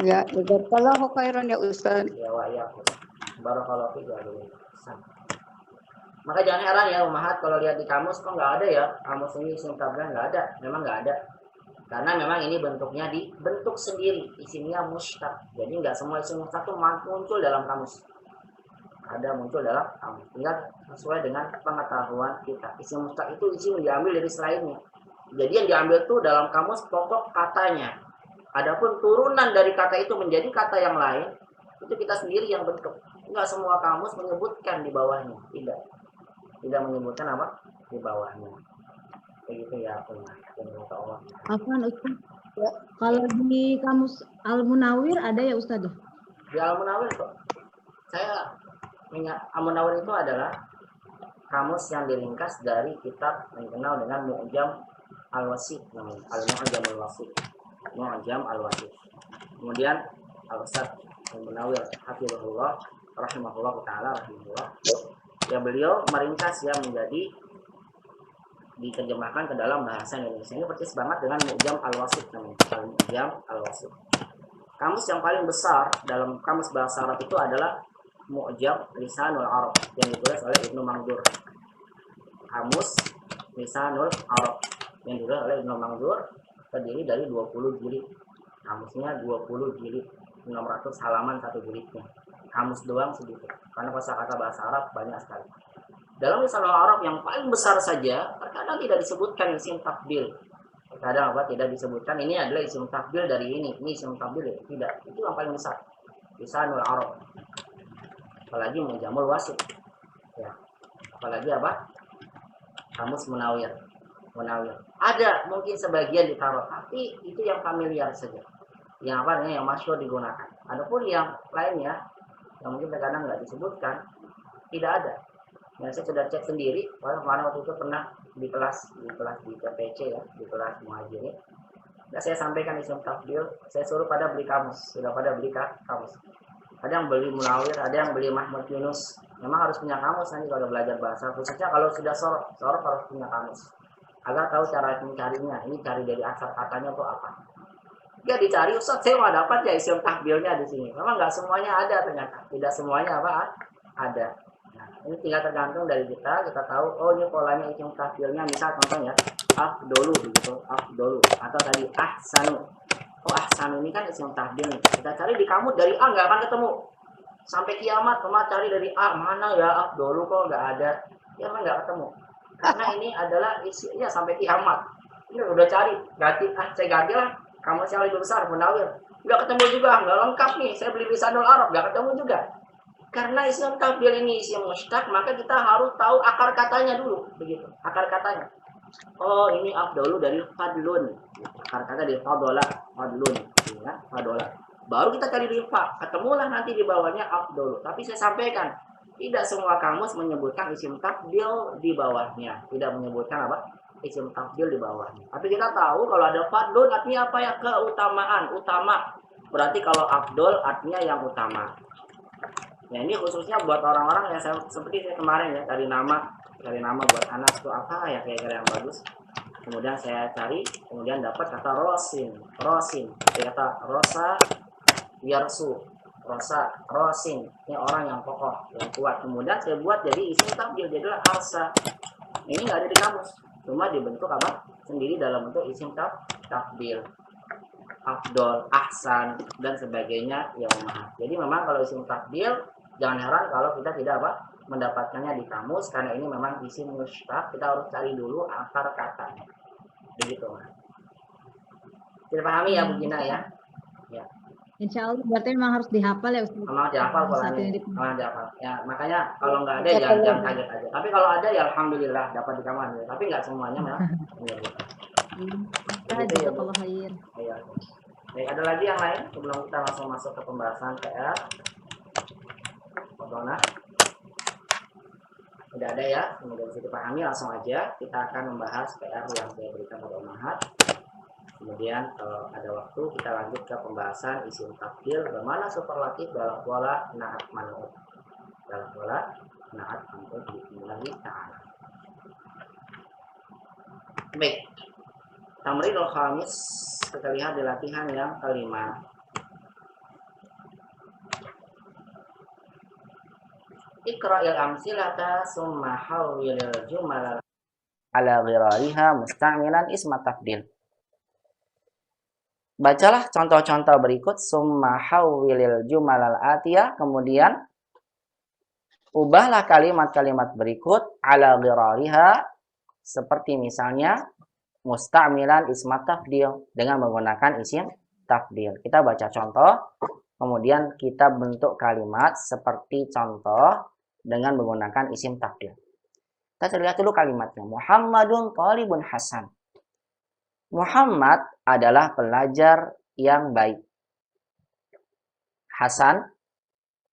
Ya, jazakallahu khairan ya Ustadz. Ya wa ya. Barakallahu fiik ya Bu Linda. Maka jangan heran ya Umahat kalau lihat di kamus kok nggak ada ya kamus ini isim takdir, nggak ada, memang nggak ada. Karena memang ini bentuknya dibentuk sendiri, isimnya mustaq. Jadi nggak semua isim mustaq itu muncul dalam kamus. Ada muncul dalam kamus. Tinggal sesuai dengan pengetahuan kita. Isim mustaq itu isim yang diambil dari selainnya. Jadi yang diambil itu dalam kamus pokok katanya. Adapun turunan dari kata itu menjadi kata yang lain, itu kita sendiri yang bentuk. Nggak semua kamus menyebutkan di bawahnya. Tidak menyebutkan apa? Di bawahnya. Begitu ya Allah. Afwan Ustaz. Ya. Kalau di kamus Al-Munawir ada ya Ustaz? Di Al-Munawir kok. Al-Munawir itu adalah kamus yang diringkas dari kitab yang dikenal dengan Mu'jam Al-Wasit, namanya Al-Mu'jam Al-Wasit. Mu'jam Al-Wasit. Kemudian Al-Ustaz Al-Munawir hafizahullah rahimahullah taala rahimahullah. Ya beliau meringkas ya menjadi diterjemahkan ke dalam bahasa Indonesia. Ini persis banget dengan Mu'jam Al-Wasit namanya. Mu'jam Al-Wasit. Kamus yang paling besar dalam kamus bahasa Arab itu adalah Mu'jam Lisanul Arab yang ditulis oleh Ibnu Mangdur. Kamus Lisanul Arab yang ditulis oleh Ibnu Mangdur terdiri dari 20 jilid. Kamusnya 20 jilid, 600 halaman satu jilidnya. Kamus doang sedikit. Karena kosakata bahasa Arab banyak sekali. Dalam Lisanul Arab yang paling besar saja, terkadang tidak disebutkan isim takbil. Terkadang apa tidak disebutkan ini adalah isim takbil dari ini isim takbil ya. Tidak, itu yang paling besar. Lisanul Arab. Apalagi Mu'jamul Wasit. Ya. Apalagi apa? Kamus Munawir. Ada mungkin sebagian ditaruh, tapi itu yang familiar saja. Yang apa namanya yang masyhur digunakan. Adapun yang lainnya yang mungkin terkadang nggak disebutkan, tidak ada. Yang saya sudah cek sendiri, kemarin waktu itu pernah di kelas di TPC ya, di kelas muhajirin. Nah, saya sampaikan isim takbil, saya suruh pada beli kamus, sudah pada beli kamus. Ada yang beli Munawir, ada yang beli Mahmud Yunus. Memang harus punya kamus nanti kalau belajar bahasa, khususnya kalau sudah sorok harus punya kamus. Agar tahu cara mencarinya, ini cari dari asal katanya itu apa. Dia dicari, Ustaz saya mau dapat ya isim takbilnya di sini. Memang nggak semuanya ada ternyata, tidak semuanya apa ada. Nah, ini tinggal tergantung dari kita tahu, oh ini polanya isim takbilnya, misal contohnya afdolu begitu, afdolu atau tadi ahsanu. Oh ahsanu ini kan isim takbil nih. Kita cari di kamus dari A nggak akan ketemu. Sampai kiamat, cari dari A mana ya afdolu kok nggak ada. Ya memang nggak ketemu. Karena ini adalah isinya sampai kiamat. Ini udah cari, saya ganti lah. Kamus yang lebih besar, Munawir. Nggak ketemu juga, nggak lengkap nih. Saya beli Lisanul Arab, nggak ketemu juga. Karena isim takbil ini isim mustaq, maka kita harus tahu akar katanya dulu, begitu. Akar katanya. Oh, ini afdolu dari fadlun. Akar kata dari fadola, fadlun, ya, fadola. Baru kita cari di fa, ketemulah nanti di bawahnya afdolu. Tapi saya sampaikan, tidak semua kamus menyebutkan isim takbil di bawahnya. Tidak menyebutkan apa? Isim takbil di bawahnya. Tapi kita tahu kalau ada fadlun artinya apa ya? Keutamaan, utama. Berarti kalau afdol artinya yang utama. Ya ini khususnya buat orang-orang yang seperti saya kemarin ya, cari nama buat anak itu apa ya kira-kira yang bagus. Kemudian saya cari, kemudian dapat kata rosin. Kata rosa yarsu. Rosin, ini orang yang kokoh, yang kuat. Kemudian saya buat jadi isim takbil, jadilah arsa. Ini nggak ada di kamus, cuma dibentuk apa? Sendiri dalam bentuk isim takbil, afdol, ahsan dan sebagainya ya umat. Jadi memang kalau isim takbil jangan heran kalau kita tidak apa? Mendapatkannya di kamus, karena ini memang isim mustaq. Kita harus cari dulu akar katanya. Begitu, Mas. Tidak pahami ya Bu Gina ya? Ya. Insya Allah berarti memang harus dihafal ya Ustaz. Memang dihafal Satu polanya, yang memang dihafal. Ya, makanya kalau nggak ada jangan kaget aja. Tapi kalau ada ya alhamdulillah dapat di kamar. Tapi nggak semuanya memang. Begitu ya, Bu. Iya. Baik, ada lagi yang lain sebelum kita langsung masuk ke pembahasan PR? Dona? Tidak ada ya, semoga bisa dipahami. Langsung aja kita akan membahas PR yang saya berikan pada Umahat. Kemudian kalau ada waktu kita lanjut ke pembahasan isim tafdil bagaimana superlatif dalam pola naat man'ut. Dalam pola naat man'ut billahi ta'ala. Baik. Tamrinul khamis, kita lihat di latihan yang kelima. Iqra'il amsilata summa hawwilil jumal ala ghirariha musta'milan isma tafdil. Bacalah contoh-contoh berikut summa hawwilil jumal al-atiyah, kemudian ubahlah kalimat-kalimat berikut ala ghirariha seperti misalnya musta'milan isma tafdil dengan menggunakan isim tafdil. Kita baca contoh, kemudian kita bentuk kalimat seperti contoh dengan menggunakan isim tafdil. Kita lihat dulu kalimatnya. Muhammadun talibun hasan. Muhammad adalah pelajar yang baik. Hasan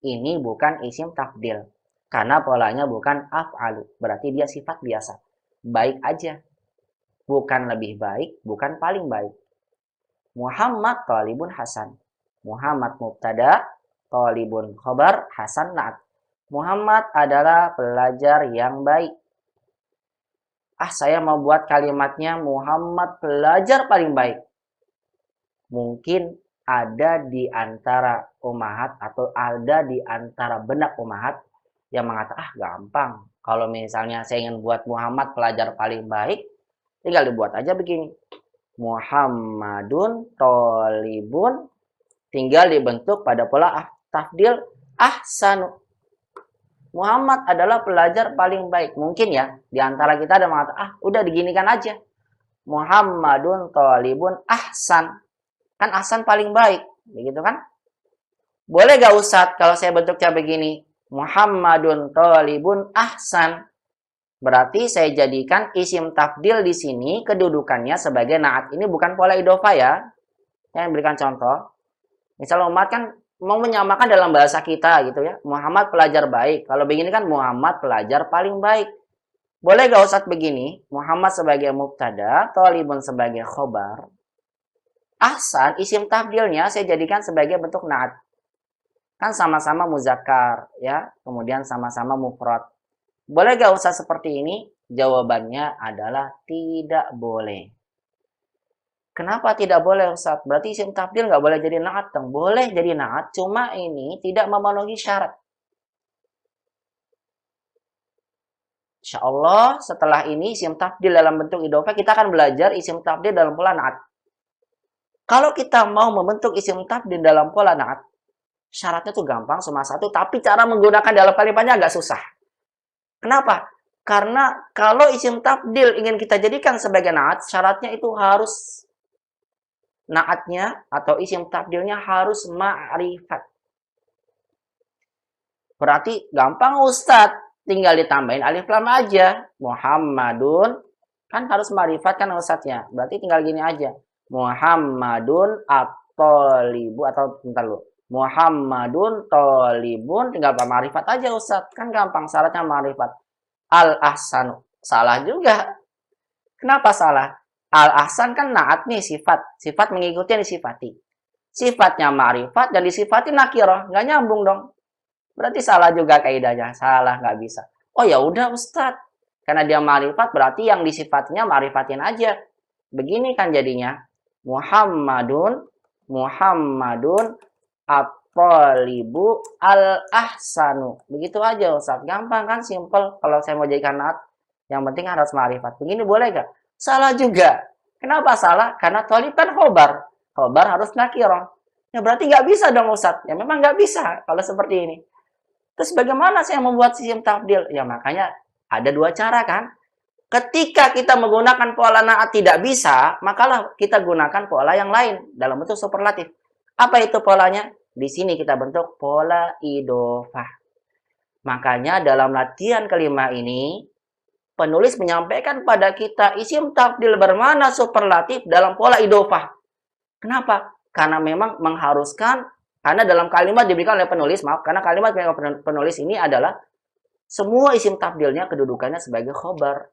ini bukan isim tafdil karena polanya bukan af'alu, berarti dia sifat biasa. Baik aja. Bukan lebih baik, bukan paling baik. Muhammad talibun hasan. Muhammad mubtada, talibun khobar, hasan na'at. Muhammad adalah pelajar yang baik. Saya mau buat kalimatnya Muhammad pelajar paling baik. Mungkin ada di antara umahat atau ada di antara benak umahat yang mengatakan, gampang. Kalau misalnya saya ingin buat Muhammad pelajar paling baik, tinggal dibuat aja begini. Muhammadun tolibun, tinggal dibentuk pada pola tafdil ahsanu. Muhammad adalah pelajar paling baik. Mungkin ya, di antara kita ada yang mengatakan, udah diginikan aja. Muhammadun tolibun ahsan. Kan ahsan paling baik. Begitu kan? Boleh gak Ustadz kalau saya bentuknya begini? Muhammadun tolibun ahsan. Berarti saya jadikan isim tafdil di sini kedudukannya sebagai naat. Ini bukan pola idhofah ya. Saya berikan contoh. Misal umat kan mau menyamakan dalam bahasa kita gitu ya. Muhammad pelajar baik. Kalau begini kan Muhammad pelajar paling baik. Boleh gak Ustadz begini? Muhammad sebagai mubtada, tolibun sebagai khobar. Ahsan, isim tafdilnya saya jadikan sebagai bentuk naat. Kan sama-sama muzakkar ya. Kemudian sama-sama mufrad. Boleh gak Ustadz seperti ini? Jawabannya adalah tidak boleh. Kenapa tidak boleh Ustadz? Berarti isim tafdil nggak boleh jadi naat dong. Boleh jadi naat, cuma ini tidak memenuhi syarat. Insya Allah setelah ini isim tafdil dalam bentuk idhofah, kita akan belajar isim tafdil dalam pola naat. Kalau kita mau membentuk isim tafdil dalam pola naat, syaratnya tuh gampang cuma satu, tapi cara menggunakan dalam kalimatnya agak susah. Kenapa? Karena kalau isim tafdil ingin kita jadikan sebagai naat, syaratnya itu harus naatnya atau isim tafdilnya harus ma'rifat. Berarti gampang Ustadz, tinggal ditambahin alif lam aja. Muhammadun, kan harus ma'rifat kan Ustadznya. Berarti tinggal gini aja. Muhammadun at-tolibu, atau bentar lu. Muhammadun tolibun, tinggal ma'rifat aja Ustadz. Kan gampang, syaratnya ma'rifat. Al-ahsanu, salah juga. Kenapa salah? Al-ahsan kan naat nih sifat. Sifat mengikuti yang disifati. Sifatnya ma'rifat dan disifati nakirah. Nggak nyambung dong. Berarti salah juga kaidahnya. Salah, nggak bisa. Oh ya udah Ustadz. Karena dia ma'rifat berarti yang disifatinya ma'rifatin aja. Begini kan jadinya. Muhammadun at-talibu al-ahsanu. Begitu aja Ustadz. Gampang kan, simple. Kalau saya mau jadikan naat, yang penting harus ma'rifat. Begini boleh gak? Salah juga. Kenapa salah? Karena tolib kan khobar. Khobar harus nakirah. Ya berarti nggak bisa dong Ustadz. Ya memang nggak bisa kalau seperti ini. Terus bagaimana saya membuat isim tafdil? Ya makanya ada dua cara kan. Ketika kita menggunakan pola naat tidak bisa, makalah kita gunakan pola yang lain dalam bentuk superlatif. Apa itu polanya? Di sini kita bentuk pola idofah. Makanya dalam latihan kelima ini, penulis menyampaikan pada kita isim tafdil bermakna superlatif dalam pola idofah. Kenapa? Karena memang mengharuskan, karena dalam kalimat diberikan oleh penulis, maaf, karena kalimat penulis ini adalah semua isim tafdilnya kedudukannya sebagai khobar.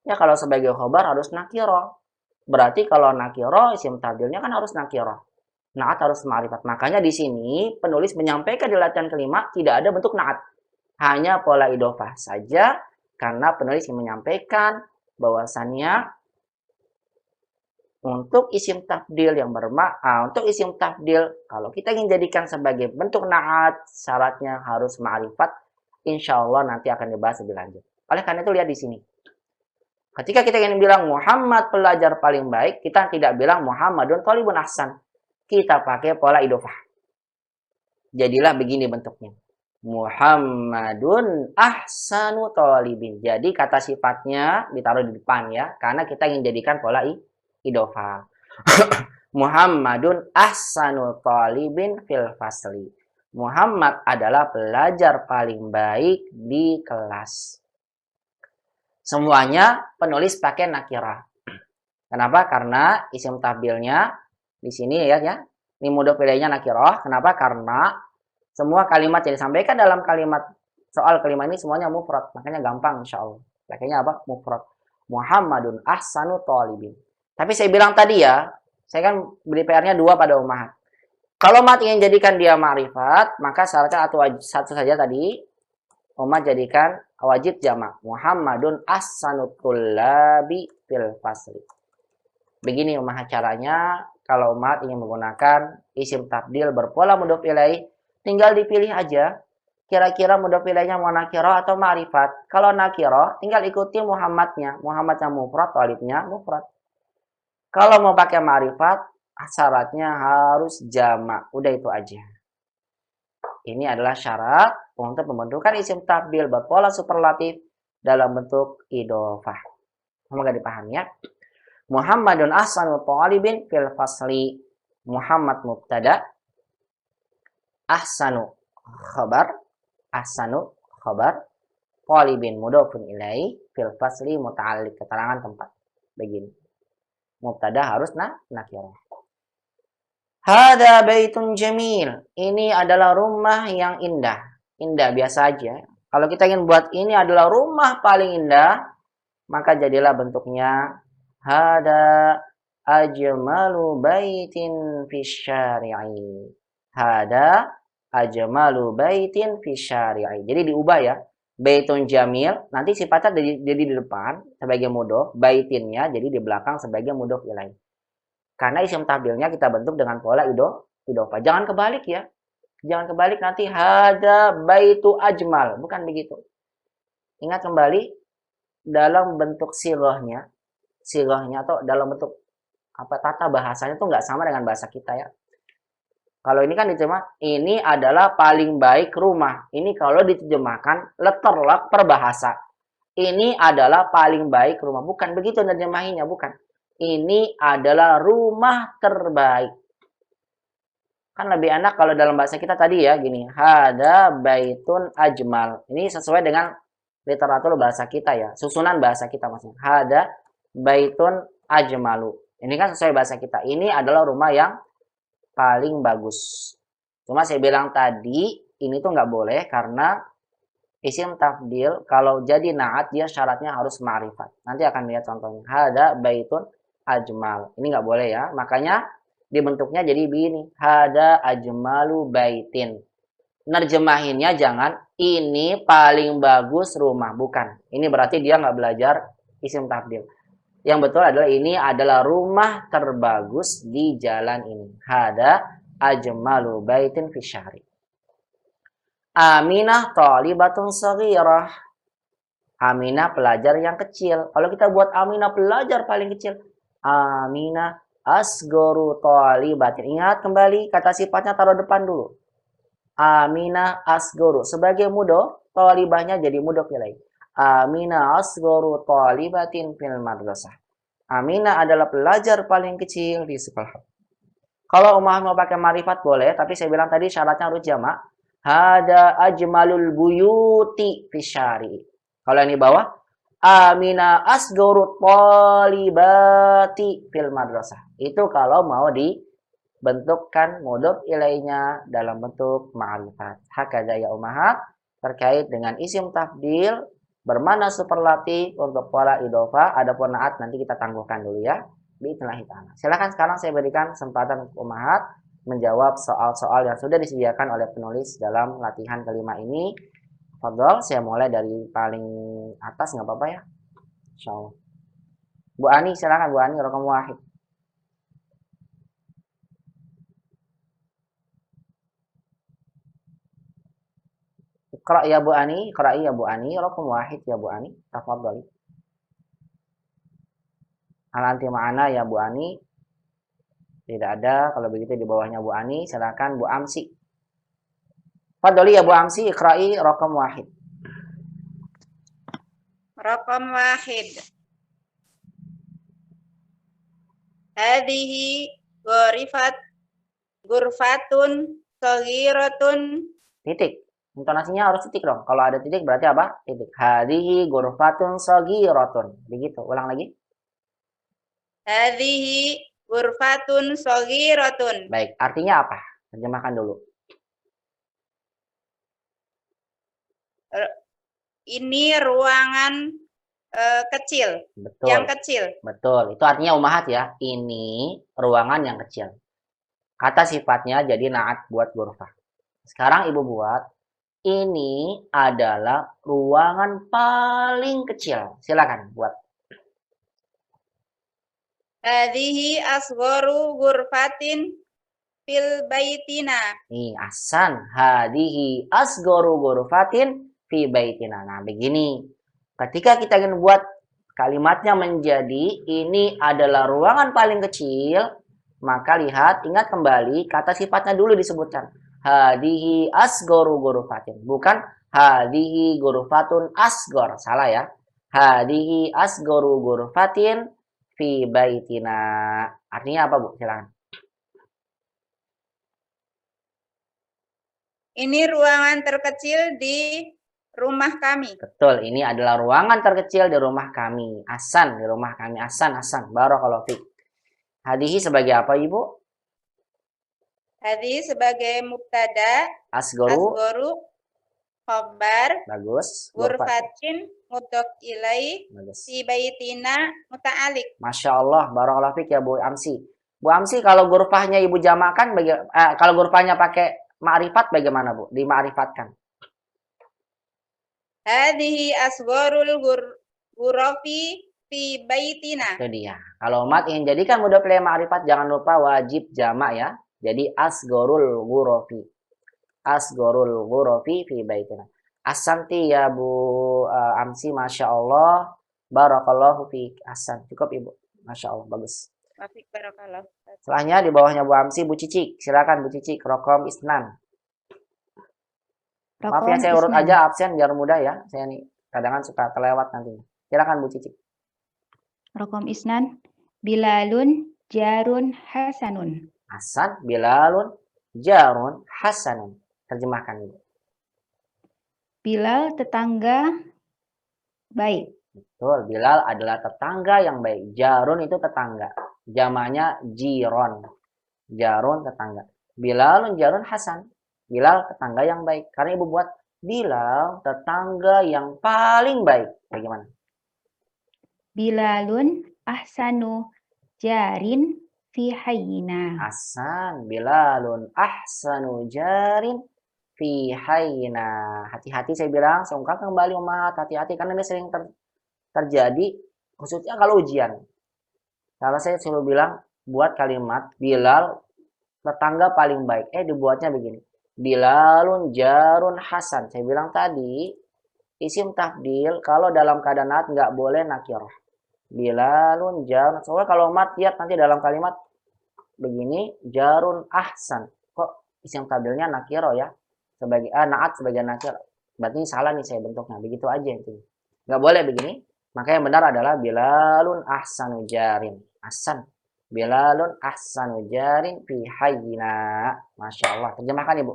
Ya kalau sebagai khobar harus nakiro. Berarti kalau nakiro isim tafdilnya kan harus nakiro. Naat harus ma'rifat. Makanya di sini penulis menyampaikan di latihan kelima tidak ada bentuk naat. Hanya pola idofah saja karena penulis yang menyampaikan bahwasannya untuk isim tafdil yang untuk isim tafdil kalau kita ingin jadikan sebagai bentuk naat syaratnya harus ma'rifat. Insya Allah nanti akan dibahas lebih lanjut. Oleh karena itu lihat di sini. Ketika kita ingin bilang Muhammad pelajar paling baik, kita tidak bilang Muhammadun thalibun ahsan. Kita pakai pola idofah. Jadilah begini bentuknya. Muhammadun ahsanu thalibin. Jadi kata sifatnya ditaruh di depan ya, karena kita ingin jadikan pola idofah. Muhammadun ahsanu thalibin fil fasli. Muhammad adalah pelajar paling baik di kelas. Semuanya penulis pakai nakirah. Kenapa? Karena isim tafdilnya di sini ya. Ini mudhof ilaihnya nakirah. Kenapa? Karena semua kalimat yang disampaikan dalam kalimat soal kelima ini semuanya mufrad. Makanya gampang insya Allah. Pakainya apa? Mufrad. Muhammadun ahsanu thalibin. Tapi saya bilang tadi ya, saya kan beri PR-nya 2 pada ummahat. Kalau mat ingin jadikan dia ma'rifat, maka syaratnya satu saja tadi. Ummat jadikan wajib jamak. Muhammadun ahsanu tullabi fil fasli. Begini ummahat caranya. Kalau umat ingin menggunakan isim tafdil berpola mudhof ilaih, tinggal dipilih aja. Kira-kira mudhof ilaihnya mau nakirah atau ma'rifat. Kalau nakirah, tinggal ikuti Muhammadnya. Muhammadnya mufrad, thalibnya mufrad. Kalau mau pakai ma'rifat, syaratnya harus jamak. Udah itu aja. Ini adalah syarat untuk pembentukan isim tafdil berpola superlatif dalam bentuk idofah. Semoga dipahami ya. Muhammadun ahsanu thalibin fil fasli. Muhammad mubtada. Ahsanu khabar. Ahsanu khabar. Thalibin mudhofun ilaih. Fil fasli muta'alliq keterangan tempat. Begini. Mubtada harus nakirah. Hada baitun jamil. Ini adalah rumah yang indah. Indah biasa aja. Kalau kita ingin buat ini adalah rumah paling indah, maka jadilah bentuknya hada ajmalu baitin fisyari'i. Hada ajmalu baitin fisyari'i. Jadi diubah ya. Baitun jamil, nanti sifatnya jadi di depan sebagai mudhof, baitinnya jadi di belakang sebagai mudhof ilaih. Karena isim tafdilnya kita bentuk dengan pola idofah. Jangan kebalik ya. Jangan kebalik nanti hada baitu ajmal. Bukan begitu. Ingat kembali dalam bentuk sighahnya atau dalam bentuk tata bahasanya itu nggak sama dengan bahasa kita ya. Kalau ini kan diterjemah, ini adalah paling baik rumah. Ini kalau diterjemahkan letterlock perbahasa. Ini adalah paling baik rumah. Bukan begitu nerjemahinya, bukan. Ini adalah rumah terbaik. Kan lebih enak kalau dalam bahasa kita tadi ya, gini. Hada baitun ajmal. Ini sesuai dengan literatur bahasa kita ya. Susunan bahasa kita maksudnya. Hada baitun ajmalu. Ini kan sesuai bahasa kita. Ini adalah rumah yang paling bagus. Cuma saya bilang tadi, ini tuh nggak boleh karena isim tafdil, kalau jadi naat, dia syaratnya harus ma'rifat. Nanti akan lihat contohnya. Hada baitun ajmal. Ini nggak boleh ya. Makanya dibentuknya jadi begini. Hada ajmalu baitin. Nerjemahinnya jangan ini paling bagus rumah. Bukan. Ini berarti dia nggak belajar isim tafdil. Yang betul adalah ini adalah rumah terbagus di jalan ini. Hada ajmalu baitin fi syahri. Aminah thalibatun saghirah. Aminah pelajar yang kecil. Kalau kita buat Aminah pelajar paling kecil. Aminah asgoru thalibatin. Ingat kembali kata sifatnya taruh depan dulu. Aminah asgoru. Sebagai mudhof, thalibahnya jadi mudhof ilaih. Aminah asgoru thalibatin fil madrasah. Aminah adalah pelajar paling kecil di sekolah. Kalau ummahat mau pakai ma'rifat boleh, tapi saya bilang tadi syaratnya harus jamak. Hada ajmalul buyuti fisyari. Kalau yang di bawah, amina asgurut polibati fil madrasah. Itu kalau mau dibentukkan mudhof ilainya dalam bentuk ma'rifat. Hakadha ya ummahat terkait dengan isim tafdil bermana superlatif untuk pola idhofah. Adapun naat nanti kita tangguhkan dulu ya. Bismillah ta'ala. Silakan sekarang saya berikan kesempatan untuk ummahat menjawab soal-soal yang sudah disediakan oleh penulis dalam latihan kelima ini. Fadhol, saya mulai dari paling atas nggak apa-apa ya? Insyaallah. Bu Ani, silakan Bu Ani, raqam wahid. Iqra ya Bu Ani, iqra'i ya Bu Ani, raqam wahid ya Bu Ani. Tafadhali. Alanti ma'ana ya Bu Ani. Tidak ada. Kalau begitu di bawahnya Bu Ani, silakan Bu Amsi. Fadhali ya Bu Amsi, iqra'i raqam wahid. Raqam wahid. Hadhihi gurfatun saghiratun. Titik. Intonasinya harus titik dong. Kalau ada titik berarti apa? Titik. Hadhihi gurfatun saghiratun. Begitu. Ulang lagi. Hadhihi gurfatun saghiratun. Baik, artinya apa? Terjemahkan dulu. Ini ruangan kecil. Betul. Yang kecil. Betul. Itu artinya ummahat ya. Ini ruangan yang kecil. Kata sifatnya jadi naat buat ghurfah. Sekarang Ibu buat. Ini adalah ruangan paling kecil. Silakan buat. Hadhihi asgharu ghurfatin fil baitina. Nih, ahsan. Hadihi asgharu ghurfatin fi baitina. Nah, begini. Ketika kita ingin buat kalimatnya menjadi ini adalah ruangan paling kecil, maka lihat, ingat kembali kata sifatnya dulu disebutkan. Hadihi asgharu ghurfatin. Bukan hadihi ghurfatun asghar. Salah ya. Hadihi asgharu ghurfatin fi baitina. Artinya apa, Bu? Silakan. Ini ruangan terkecil di rumah kami. Betul, ini adalah ruangan terkecil di rumah kami. Ahsan, di rumah kami. Ahsan, ahsan. Barakallahu fiik. Hadihi sebagai apa, Ibu? Hadhihi sebagai mubtada, Asgharu. asgharu khabar, Bagus. ghurfatin mudhof ilaih, Bagus. fi baitina muta'alik. Masya Allah, barakallahu fiik ya Bu Amsi. Bu Amsi, kalau ghurfahnya Ibu jamakan, kalau ghurfahnya pakai ma'rifat bagaimana, Bu? Dima'rifatkan. Hadhihi asgharul ghurafi fi baitina. Itu dia. Kalau umat ingin jadikan mudhof ilaih ma'rifat, jangan lupa wajib jamak ya. Jadi asgharul ghurafi. Asgharul ghurafi fi baitina. Asanti ya Bu Amsi, Masya Allah. Barakallahu fiik. Ahsan. Cukup Ibu. Masya Allah, bagus. Wafik barakallah. Setelahnya di bawahnya Bu Amsi, Bu Cici. Silakan Bu Cici, raqam isnan. Maaf ya, saya urut aja absen biar mudah ya. Saya nih kadang suka kelewat nantinya. Silakan Bu Cici. Raqam isnan. Bilalun jarun hasanun. Hasan, Bilalun, Jarun, Hasanun. Terjemahkan Ibu. Bilal tetangga baik. Betul, Bilal adalah tetangga yang baik. Jarun itu tetangga. Jamaknya jiron. Jarun tetangga. Bilalun Jarun Hasan. Bilal tetangga yang baik. Karena Ibu buat Bilal tetangga yang paling baik. Bagaimana? Bilalun ahsanu jarin fi hayyina. Hasan, Bilalun ahsanu jarin fi hayyina. Hati-hati saya bilang, saya ungkapkan kembali umat, hati-hati karena ini sering terjadi khususnya kalau ujian. Kalau saya selalu bilang buat kalimat Bilal tetangga paling baik. Dibuatnya begini. Bilalun jarun Hasan. Saya bilang tadi isim tafdil kalau dalam keadaan naat nggak boleh nakirah. Bilalun jarun. Soalnya kalau mat lihat nanti dalam kalimat begini jarun ahsan. Kok isim tafdilnya nakirah ya? Sebagai naat sebagai nakirah. Berarti salah nih saya bentuknya. Begitu aja itu. Nggak boleh begini. Maka yang benar adalah Bilalun ahsanu jarin. Ahsan. Bilalun ahsanu jarin fi hayyina. Masya Allah. Terjemahkan Ibu.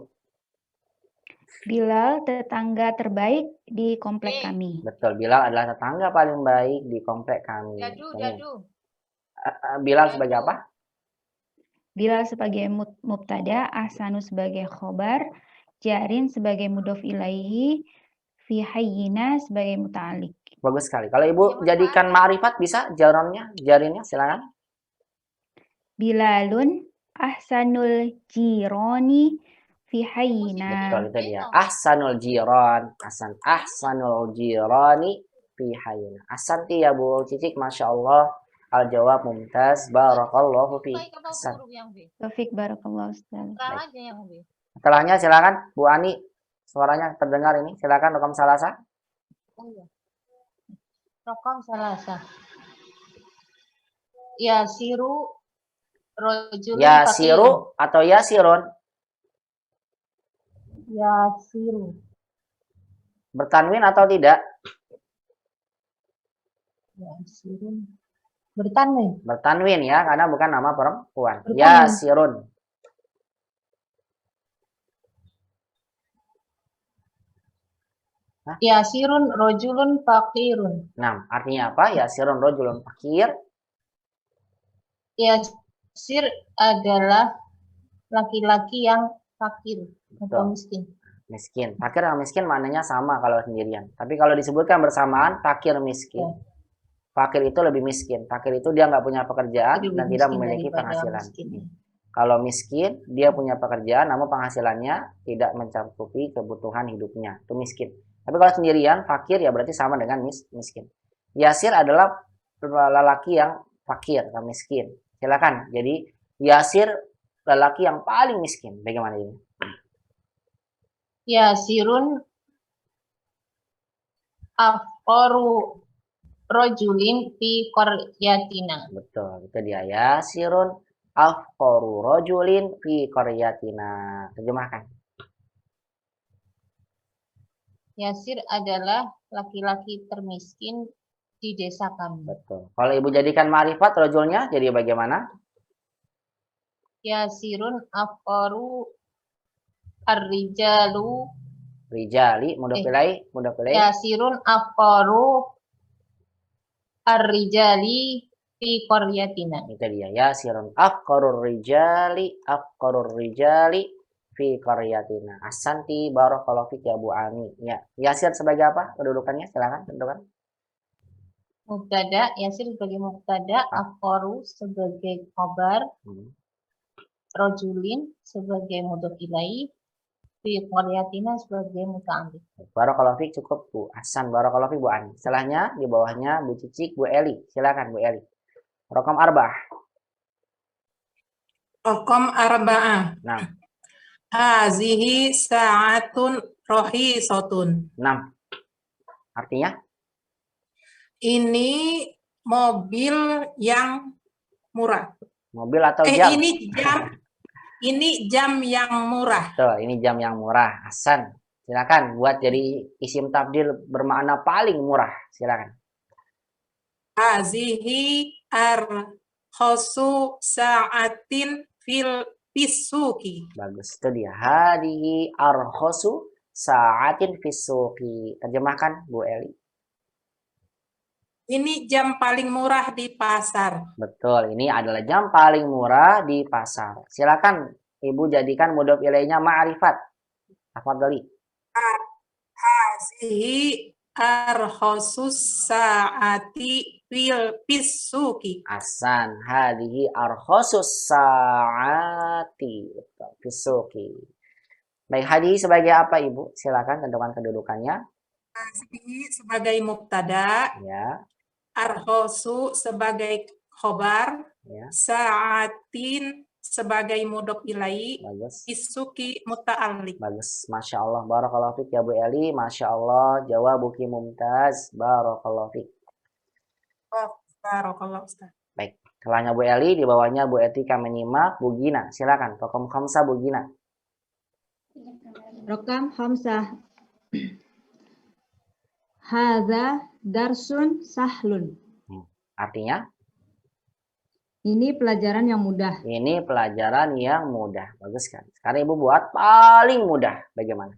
Bilal tetangga terbaik di komplek kami. Betul. Bilal adalah tetangga paling baik di komplek kami. Ini. Bilal sebagai apa? Bilal sebagai mubtada, ahsanu sebagai khobar, jarin sebagai mudhof ilaihi, fi hayyina sebagai muta'alliq. Bagus sekali. Kalau Ibu jadikan ma'rifat bisa jarinnya silakan. Bilalun ahsanul jironi fi hayyina. Betul, itu dia. Ahsanul jiran. Ahsanul jirani fi hayyina. Ahsanti ya Bu Cicik, Masya Allah. Al-jawab mumtaz. Barakallahu fi. Ahsan. Taufik barakallahu Ustaz. Setelahnya silakan Bu Ani. Suaranya terdengar ini. Silakan Rokam Salasa. Rokam salasa. Yasiru rojulun Yasiru atau yasirun? Yasiru. Bertanwin atau tidak? Yasirun. Bertanwin. Bertanwin ya, karena bukan nama perempuan. Bertanwin. Yasirun. Yasirun rojulun fakirun. Nah, artinya apa? Yasirun rojulun fakir. Yasir adalah laki-laki yang fakir atau miskin. Miskin. Fakir dan miskin maknanya sama kalau sendirian. Tapi kalau disebutkan bersamaan, fakir miskin. Fakir itu lebih miskin. Fakir itu dia nggak punya pekerjaan dan tidak memiliki penghasilan. Kalau miskin, dia punya pekerjaan namun penghasilannya tidak mencakupi kebutuhan hidupnya. Itu miskin. Tapi kalau sendirian, fakir ya berarti sama dengan miskin. Yasir adalah lelaki yang fakir atau miskin. Silakan. Jadi Yasir lelaki yang paling miskin. Bagaimana ini? Yasirun afqaru rojulin fi qaryatina. Betul, itu dia. Yasirun afqaru rojulin fi qaryatina. Terjemahkan. Yasir adalah laki-laki termiskin di desa kami. Betul. Kalau Ibu jadikan ma'rifat rojulnya jadi bagaimana? Yasirun afqaru ar-rijalu Rijali, mudah pilih. Yasirun afqaru ar-rijali fi qaryatina. Itu dia. Yasirun afqarur rijali fi qaryatina. Ahsanti barakallahu fik ya Bu Ani. Ya. Yasir sebagai apa kedudukannya? Silakan tentukan. Mubtada, Yasir sebagai mubtada, afqaru sebagai khabar, rojulin sebagai mudhof ilaih, fi qaryatina sebagai muta'alliq. Barakallahu fik cukup Bu. Ahsan barakallahu fik Bu Ani. Setelahnya di bawahnya Bu Cicik, Bu Eli. Silakan Bu Eli. Rokam arba'ah. Rokam arba'ah. Nah. Hazihi sa'atun rohisotun. 6. Artinya? Ini mobil yang murah. Mobil atau jam? Ini jam yang murah. Tuh, ini jam yang murah. Hasan. Silakan buat jadi isim tabdil bermakna paling murah. Silakan. Hazihi arkhosu sa'atin fil pisuki. Bagus, itu dia. Hadihi arkhosu sa'atin fisuki. Terjemahkan Bu Eli. Ini jam paling murah di pasar. Betul, ini adalah jam paling murah di pasar. Silakan Ibu jadikan mudhof ilaihnya ma'rifat. Tafadhali. Hazihi arkhosus sa'ati fil pisuki. Ahsan. Hadihi arkhosus sa'ati fisuki. Baik, hadihi sebagai apa Ibu? Silakan tentukan kedudukannya. Hazihi sebagai mubtada. Ya. Arkhosu sebagai khobar, Ya. Sa'atin sebagai mudhof ilaih, Bagus. Isuki muta'alliq. Bagus, Masya Allah. Barakallahu fiq ya Bu Eli. Masya Allah. Jawabuki mumtaz. Barakallahu fiq. Oh, barakallahu Ustaz. Baik. Setelahnya Bu Eli, di bawahnya Bu Etika menyimak. Bu Gina, silakan. Rokam khamsah Bu Gina. Rokam khamsah. Hadza darsun sahlun. Artinya? Ini pelajaran yang mudah. Ini pelajaran yang mudah. Bagus kan? Sekarang Ibu buat paling mudah. Bagaimana?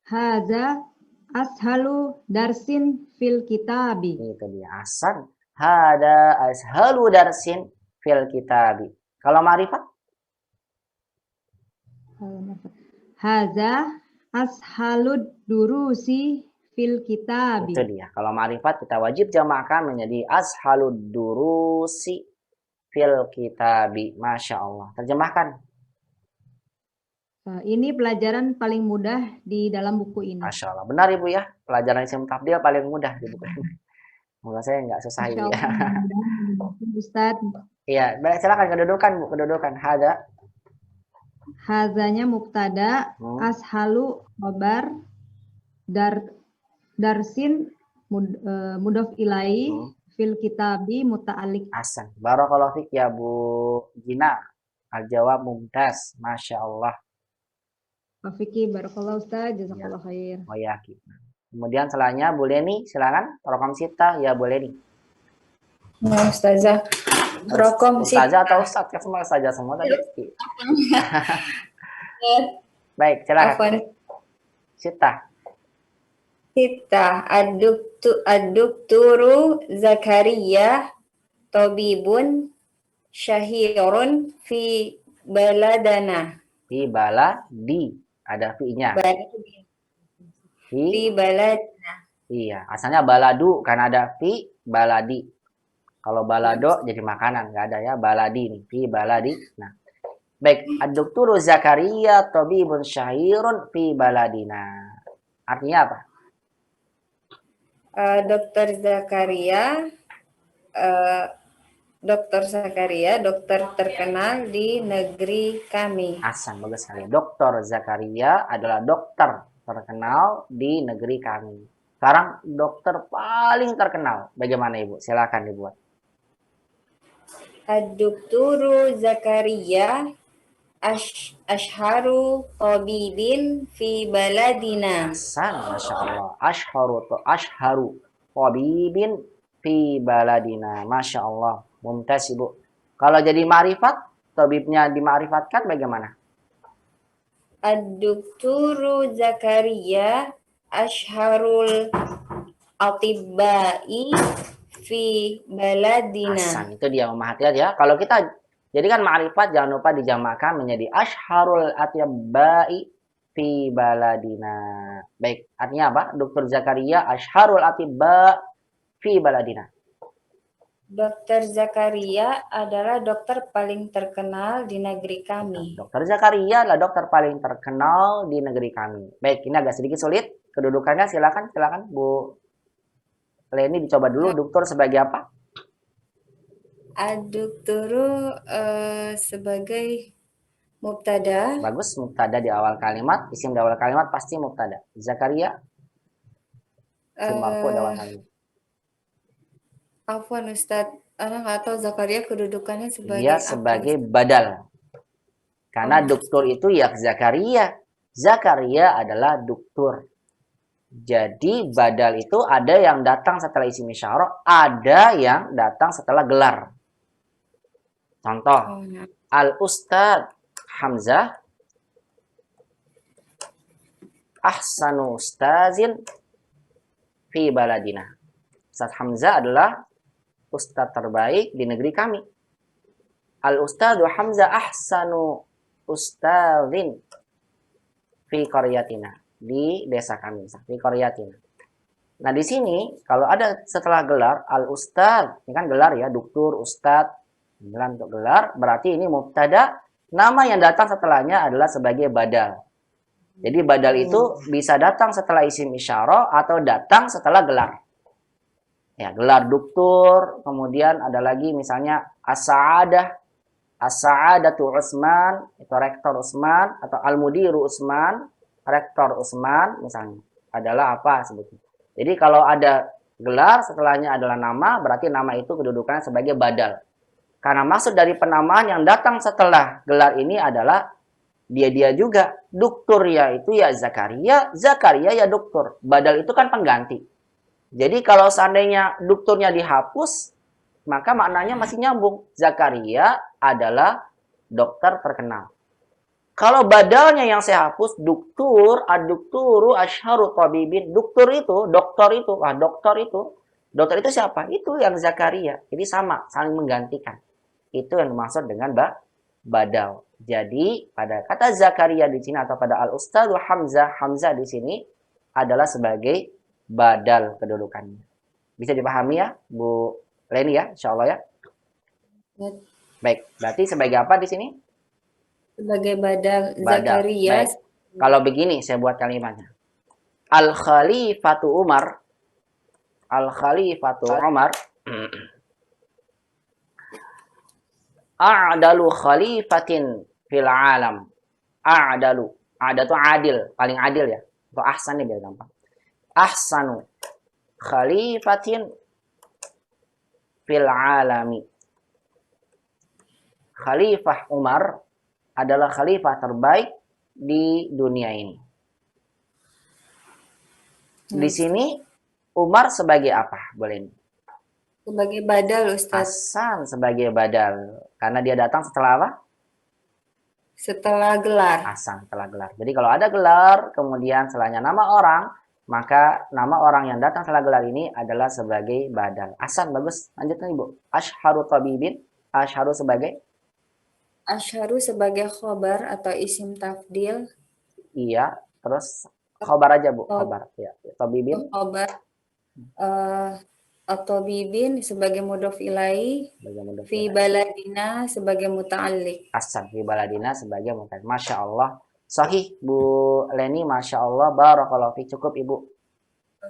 Haza ashalu darsin fil kitabi. Itu dia. Ahsan. Hada ashalu darsin fil kitabi. Kalau ma'rifat? Haza ashalu durusi fil kitabi. Itu dia. Kalau ma'rifat kita wajib jamakkan menjadi ashalud durusi fil kitabi. Masya Allah. Terjemahkan. Ini pelajaran paling mudah di dalam buku ini. Masya Allah. Benar Ibu ya. Pelajaran isim tafdil paling mudah di buku ini. Semoga saya nggak susah Masya Ibu ya. Allah, Ustaz. Iya. Baik, silakan kedudukan Bu. Kedudukan. Hada. Hazanya mubtada, ashalu khabar, darsin mudhof ilai, fil kitabi muta'alliq. Ahsan. Barakallahu fiik ya Bu Gina. Al-jawab mumtaz. Masya Allah. Wafiki barakallahu Ustaz, jazakallah khair. Oh ya. Kemudian selanjutnya Bu Leni. Silakan. Rokom sita ya Bu Leni. Nah, Ustazah. Rokom Ustazah atau Ustaz? Kan semua saja semua tadi. Baik, silakan. Sita. Sita ad-dukturu Zakaria tabibun syahirun fi baladana. Fi baladi. Ada fi-nya. Fi baladana. Iya, asalnya baladu karena ada fi baladi. Kalau balado jadi makanan, nggak ada ya baladi nih, fi baladi. Nah, baik, ad-dukturu Zakaria tabibun syahirun fi baladina. Artinya apa? Dokter Zakaria, dokter terkenal di negeri kami. Ahsan, bagus sekali. Dokter Zakaria adalah dokter terkenal di negeri kami. Sekarang dokter paling terkenal. Bagaimana Ibu? Silakan dibuat. Ad-dukturu Zakaria ashharu tabibin fi baladina. Ahsan, Masya Allah. Ashharu tabibin fi baladina. Masya Allah. Mumtaz Ibu. Kalau jadi ma'rifat, tabibnya dima'rifatkan bagaimana? Ad-dukturu Zakaria ashharul atibba'i fi baladina. Ahsan, itu dia hati-hati ya. Kalau kita jadikan ma'rifat jangan lupa dijamakan menjadi ashharul atibba'i fi baladina. Baik, artinya apa? Dokter Zakaria ashharul atibba fi baladina. Dokter Zakaria adalah dokter paling terkenal di negeri kami. Dokter Zakaria adalah dokter paling terkenal di negeri kami. Baik, ini agak sedikit sulit. Kedudukannya silakan Bu Leni dicoba dulu. Dokter sebagai apa? Ad-dukturu sebagai mubtada. Bagus, mubtada di awal kalimat. Isim di awal kalimat pasti mubtada. Zakaria isim marfu di awal kalimat. Afwan Ustadz, anak nggak tahu Zakaria kedudukannya sebagai Dia sebagai badal. Karena dokter itu ya Zakaria. Zakaria adalah dokter. Jadi badal itu ada yang datang setelah isim isyarah, ada yang datang setelah gelar. Contoh, Al-Ustadz Hamzah ahsanu ustazin fi baladina. Ustadz Hamzah adalah ustadz terbaik di negeri kami. Al-Ustadzu Hamzah ahsanu ustadzin fi qaryatina. Di desa kami, fi qaryatina. Nah, di sini kalau ada setelah gelar al-ustadz, ini kan gelar ya, dokter, ustadz, gelar untuk gelar, berarti ini mubtada, nama yang datang setelahnya adalah sebagai badal. Jadi badal itu bisa datang setelah isim isyarah atau datang setelah gelar. Ya, gelar doktor, kemudian ada lagi misalnya as-sa'adatu Utsman, itu rektor Utsman, atau al-mudiru Utsman, rektor Utsman misalnya. Adalah apa sebetulnya. Jadi kalau ada gelar setelahnya adalah nama, berarti nama itu kedudukannya sebagai badal. Karena maksud dari penamaan yang datang setelah gelar ini adalah dia juga. Doktor ya itu ya Zakaria, Zakaria ya doktor. Badal itu kan pengganti. Jadi kalau seandainya doktornya dihapus, maka maknanya masih nyambung. Zakaria adalah dokter terkenal. Kalau badalnya yang saya hapus, duktur, ad-dukturu asyharu tabibin. Dokter itu siapa? Itu yang Zakaria. Jadi sama, saling menggantikan. Itu yang dimaksud dengan badal. Jadi pada kata Zakaria di sini atau pada al-ustadz Hamzah di sini adalah sebagai badal kedudukannya. Bisa dipahami ya, Bu Leni ya, insya Allah ya. Baik, berarti sebagai apa di sini? Sebagai badal Badal. Zakaria. Baik. Kalau begini saya buat kalimatnya. Al-Khalifatu Umar. A'dalu khalifatin fil alam. A'dalu. Ada tuh adil, paling adil ya. Atau ahsan nih biar gampang. Ahsanu khalifatin fil alami. Khalifah Umar adalah khalifah terbaik di dunia ini. Di sini Umar sebagai apa? Boleh nih. Sebagai badal, Ustaz. Hasan sebagai badal. Karena dia datang setelah apa? Setelah gelar. Hasan setelah gelar. Jadi kalau ada gelar, kemudian setelahnya nama orang, maka nama orang yang datang setelah gelar ini adalah sebagai badal. Hasan, bagus. Lanjutkan Ibu. Asyharu tabibin. Asyharu sebagai? Asyharu sebagai khobar atau isim tafdil. Iya. Terus khobar aja Bu. Khobar. Ya. Tabibin. Khobar. Atau bibin sebagai mudhof ilaihi, fi baladina sebagai muta'alliq. Hasan fi baladina sebagai muta'alliq. Masya Allah. Sahih Bu Leni, Masya Allah. Barakallahu fi. Cukup Ibu.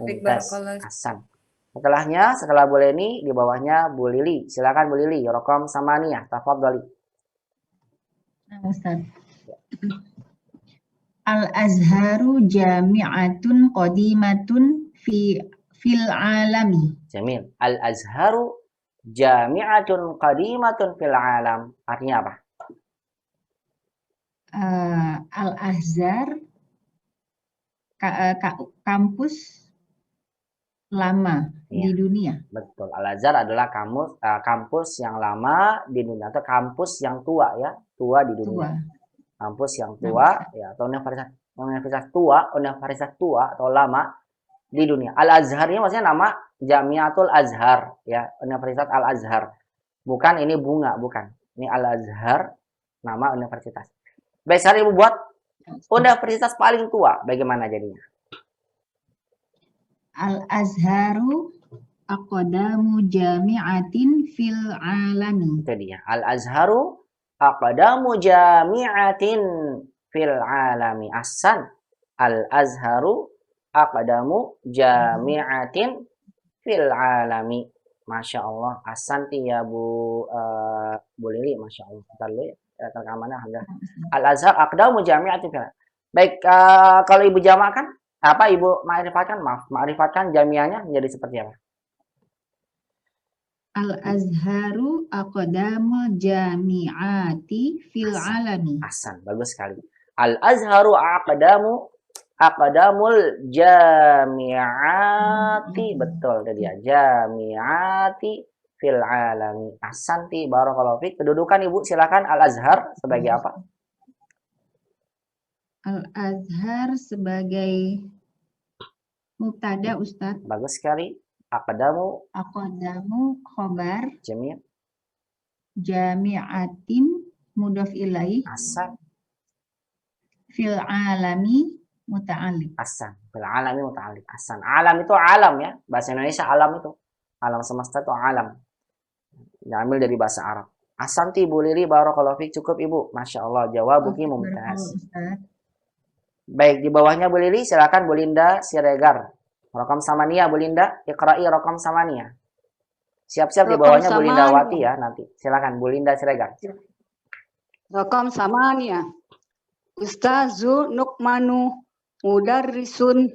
Mumtaz. Hasan. Setelah Bu Leni, di bawahnya Bu Lili. Silakan Bu Lili. Rokom samaniyah. Tafadhali. Nah, Ustaz. Al-Azharu jami'atun qadimatun fil alami. Jamil. Al-Azharu jami'atun qadimatun fil alam. Artinya apa? Al-Azhar kampus lama di dunia. Betul. Al-Azhar adalah kampus yang lama di dunia atau kampus yang tua ya, tua di dunia. Kampus yang tua ya atau universitas tua atau lama di dunia. Al-Azhar ini maksudnya nama Jamiatul Azhar ya, Universitas Al-Azhar. Bukan ini bunga, bukan. Ini Al-Azhar nama universitas. Baik, sekarang Ibu buat universitas paling tua. Bagaimana jadinya? Al-Azharu aqdamu jami'atin fil alami. Itu dia. Al-Azharu aqdamu jami'atin fil alami. Ahsan. Al-Azharu aqdamu jami'atin fil alami. Masya Allah. Ahsanti ya Bu Lili. Masya Allah. Bentar dulu ya. Rekamannya alhamdulillah. Al-Azhar aqdamu jami'atin fil alami. Baik, kalau Ibu jamakan apa Ibu ma'rifatkan jamiahnya menjadi seperti apa? Al-Azharu aqdamu jami'ati fil alami. Ahsan, bagus sekali. Al-Azharu aqdamul jami'ati. Betul tadi ya. Jami'ati fil alami. Ahsanti barakallahu fiik. Kedudukan Ibu silakan Al-Azhar sebagai apa? Al-Azhar sebagai mubtada Ustaz. Bagus sekali. Aqdamu khobar. Jami'atin mudhof ilaih. Ahsan. Fil alami muta'alliq. Ahsan. Fil alami muta'alliq. Ahsan. Alam itu alam ya. Bahasa Indonesia alam itu. Alam semesta itu alam. Diambil dari bahasa Arab. Ahsanti Bu Lili barakallahu fiik. Cukup Ibu. Masya Allah. Jawabuki mumtaz. Baik, di bawahnya Bu Lili, silakan Bu Linda Siregar. Rokam Samania Bu Linda, Iqra'i Rokam Samania. Siap-siap di bawahnya Bu Linda Wati ya nanti. Silakan Bu Linda Siregar. Rokam Samania. Ustazu Nukmanu mudarrisun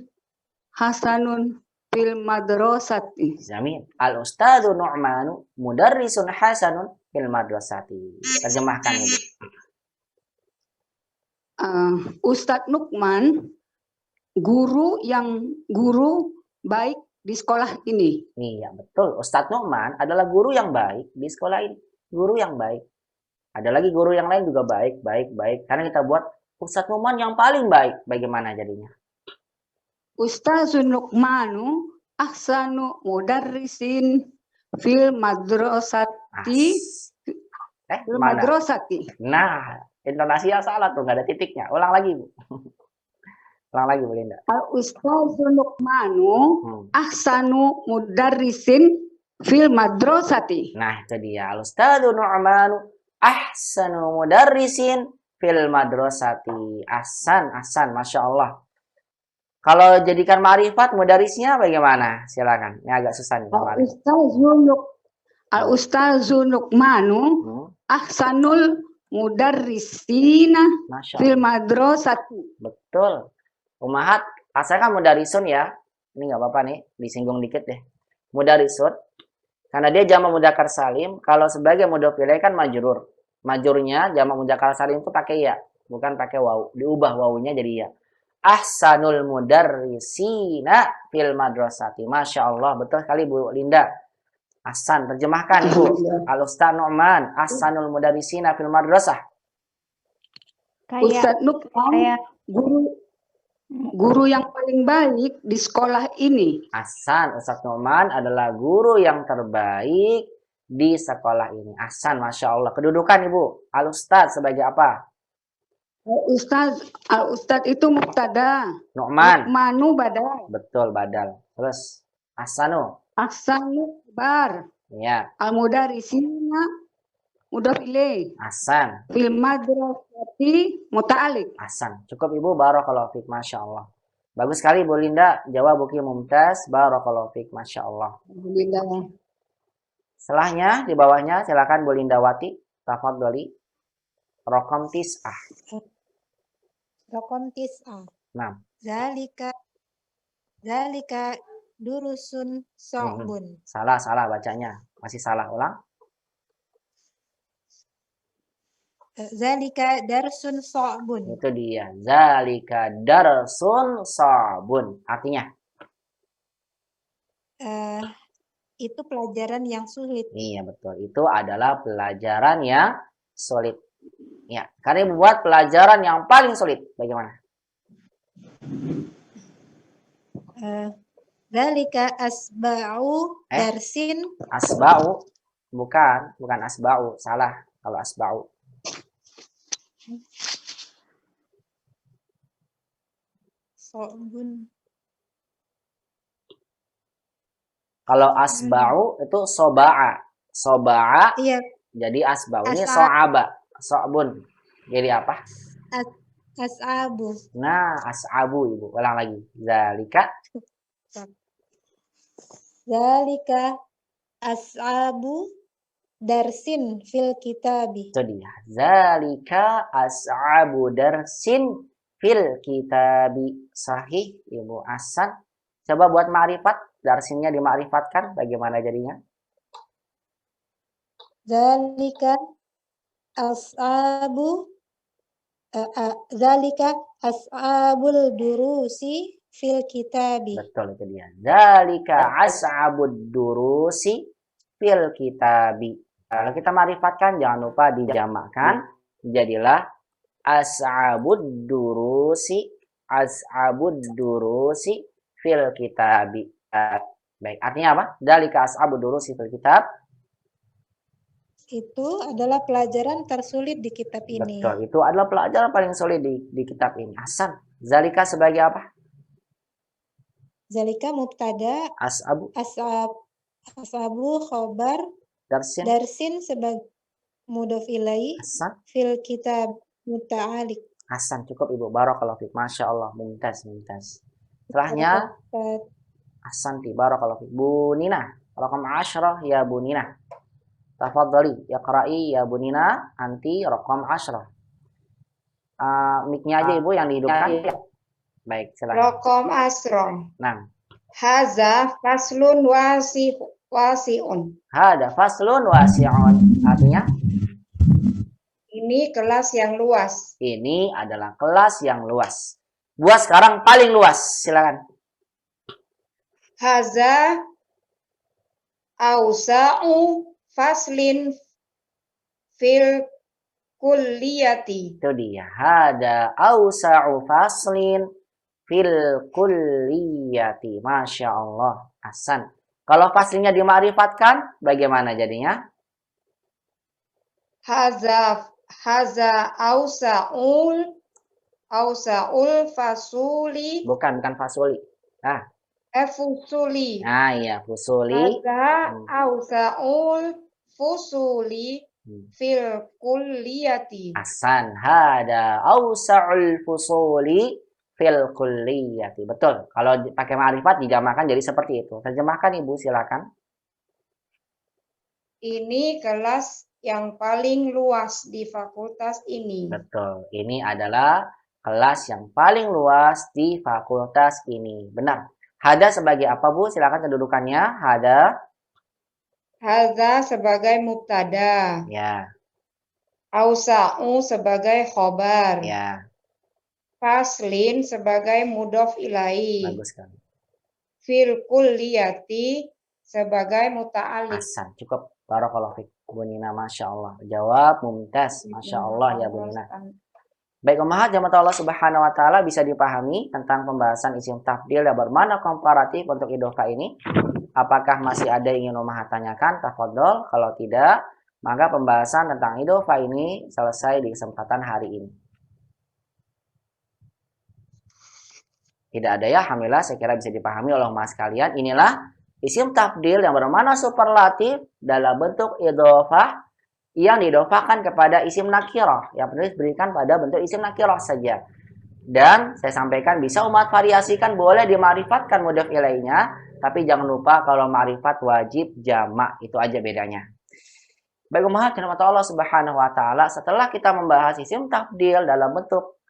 hasanun fil madrasati. Jamin. Al-Ustadzu Nu'manu mudarrisun hasanun fil madrasati. Terjemahkan Ibu. Ustadz Nukman guru baik di sekolah ini. Iya, betul. Ustadz Nu'man adalah guru yang baik di sekolah ini. Guru yang baik. Ada lagi guru yang lain juga baik. Karena kita buat Ustadz Nu'man yang paling baik. Bagaimana jadinya? Ustazun Luqmanu ahsanu mudarrisin fil madrasati fil Mana? madrasati. Nah, intonasinya salah tuh, nggak ada titiknya. Ulang lagi, Bu. Ulang lagi, Bu Linda. Al Ustazun Luqmanu ahsanu mudarrisin fil madrasati. Nah, itu dia. Al-Ustadzu Nu'manu ahsanu mudarrisin fil madrasati. Ahsan, Masya Allah. Kalau jadikan ma'rifat, mudarisnya bagaimana? Silakan. Ini agak susah nih. Al Ustazun Luqmanu ahsanul mudarrisina Masya fil Allah. madrasati. Betul. Umahat, saya kan mudarisun ya. Ini nggak apa-apa nih, disinggung dikit deh. Mudarisun. Karena dia jamak mudzakkar salim, kalau sebagai mudhof ilaih kan majrur. Majrurnya jamak mudzakkar salim itu pakai ya, bukan pakai waw. Diubah wawunya jadi ya. Ahsanul mudarrisina fil madrasati. Masya Allah, betul sekali Bu Linda. Ahsan, terjemahkan Ibu. Al-Ustadz Nu'man, ahsanul mudarrisina fil madrasah. Ustadz Nu'man, kayak guru yang paling baik di sekolah ini. Ahsan, Ustadz Nu'man adalah guru yang terbaik di sekolah ini. Ahsan, Masya Allah. Kedudukan Ibu, Al-Ustadz sebagai apa? Al-Ustadz itu mubtada. Nu'man. Manu badal. Betul, badal. Terus, Ahsanu. Ahsanu bar. Ya. Al-mudarrisina mudhof ilaih. Ahsan. Fil madrasati muta'alliq. Ahsan. Cukup Ibu, barakallahu fiik, Masya Allah. Bagus sekali Bu Linda, jawab Buki Mumtaz, barakallahu fiik, Masya Allah. Alhamdulillah. Setelahnya, di bawahnya, silakan Bu Lindawati, tafadholi. Raqam tis'ah. Raqam tis'ah. Nah. Zalika durusun so'bun. Salah bacanya. Masih salah, ulang. Zalika darsun so'bun. Itu dia. Zalika darsun so'bun. Artinya? Itu pelajaran yang sulit. Iya, betul. Itu adalah pelajaran yang sulit. Ya, karena membuat pelajaran yang paling sulit. Bagaimana? Zalika asba'u darsin. Asba'u. Bukan asba'u. Salah kalau asba'u. So'bun. Kalau asba'u itu soba'a. Soba'a. Iya. Jadi asba'u ini so'aba. So'bun. Jadi apa? As'abu. Nah, as'abu Ibu. Ulang lagi. Zalika as'abu darsin fil kitabi. Itu dia. Zalika as'abu darsin fil kitabi. Sahih Ibu Ahsan. Coba buat ma'rifat. Darsinnya dima'rifatkan. Bagaimana jadinya? Zalika as'abul durusi fil kitabi. Betul, itu dia. Zalika as'abud durusi fil kitabi. Kalau kita ma'rifatkan, jangan lupa dijamakkan. Jadilah as'abud durusi fil kitabi. Baik, artinya apa? Zalika as'abud durusi fil kitab. Itu adalah pelajaran tersulit di kitab ini. Betul, itu adalah pelajaran paling sulit di kitab ini. Ahsan. Zalika sebagai apa? Zalika mubtada, as'abu khobar, darsin sebagai mudhof ilaih, fil kitab muta'alliq. Ahsan, cukup Ibu. Barakallahu fiik. Masya Allah, mumtaz. Setelahnya ahsanti, barakallahu fiik. Bu Nina, raqam 10 ya Bu Nina. Tafadhali, yaqra'i ya Bu Nina, anti raqam 10. Mic-nya aja Ibu yang dihidupkan. Baik, silakan. Raqam 10. Nah. Hadza faslun wasi'un. Hadza faslun wasi'un. Artinya? Ini kelas yang luas. Ini adalah kelas yang luas. Buat sekarang paling luas, silakan. Haza ausa'u faslin fil kulliyati. Itu dia. Hada awsa'u faslin fil kulliyati. Masya Allah. Hasan. Kalau faslinnya dima'rifatkan, bagaimana jadinya? Haza ausa'ul fasuli. Bukan fasuli. Fusuli. Nah, iya, fusuli. Haza ausa'ul fusuli fil kulliyati. Hasan. Hada awsa'ul fusuli fil kulliyati. Betul. Kalau pakai ma'rifat dijamakan jadi seperti itu. Terjemahkan Ibu, silakan. Ini kelas yang paling luas di fakultas ini. Betul. Ini adalah kelas yang paling luas di fakultas ini. Benar. Hada sebagai apa, Bu? Silakan kedudukannya. Hada. Hadza sebagai mubtada. Ya. Ausa'u sebagai khobar. Ya. Faslin sebagai mudhof ilaihi. Bagus sekali. Fil kulliyati sebagai muta'alliq. Hasan. Cukup. Barakallahu fiik. Bu Nina, Masya Allah. Jawab mumtaz. Masya Allah ya Bu Nina. Baik ummahat jamaah Allah Subhanahu wa taala, bisa dipahami tentang pembahasan isim tafdil yang bermakna komparatif untuk idhofah ini. Apakah masih ada yang ingin ummahat tanyakan? Tafadhol. Kalau tidak, maka pembahasan tentang idhofah ini selesai di kesempatan hari ini. Tidak ada ya, alhamdulillah, saya kira bisa dipahami oleh ummahat sekalian. Inilah isim tafdil yang bermakna superlatif dalam bentuk idhofah yang didofahkan kepada isim nakirah, yang penulis berikan pada bentuk isim nakirah saja. Dan saya sampaikan bisa umat variasikan, boleh dima'rifatkan mudhof ilainya, tapi jangan lupa kalau ma'rifat wajib jamak, itu aja bedanya. Baik umat rahmat Allah Subhanahu wa taala, setelah kita membahas isim tafdil dalam bentuk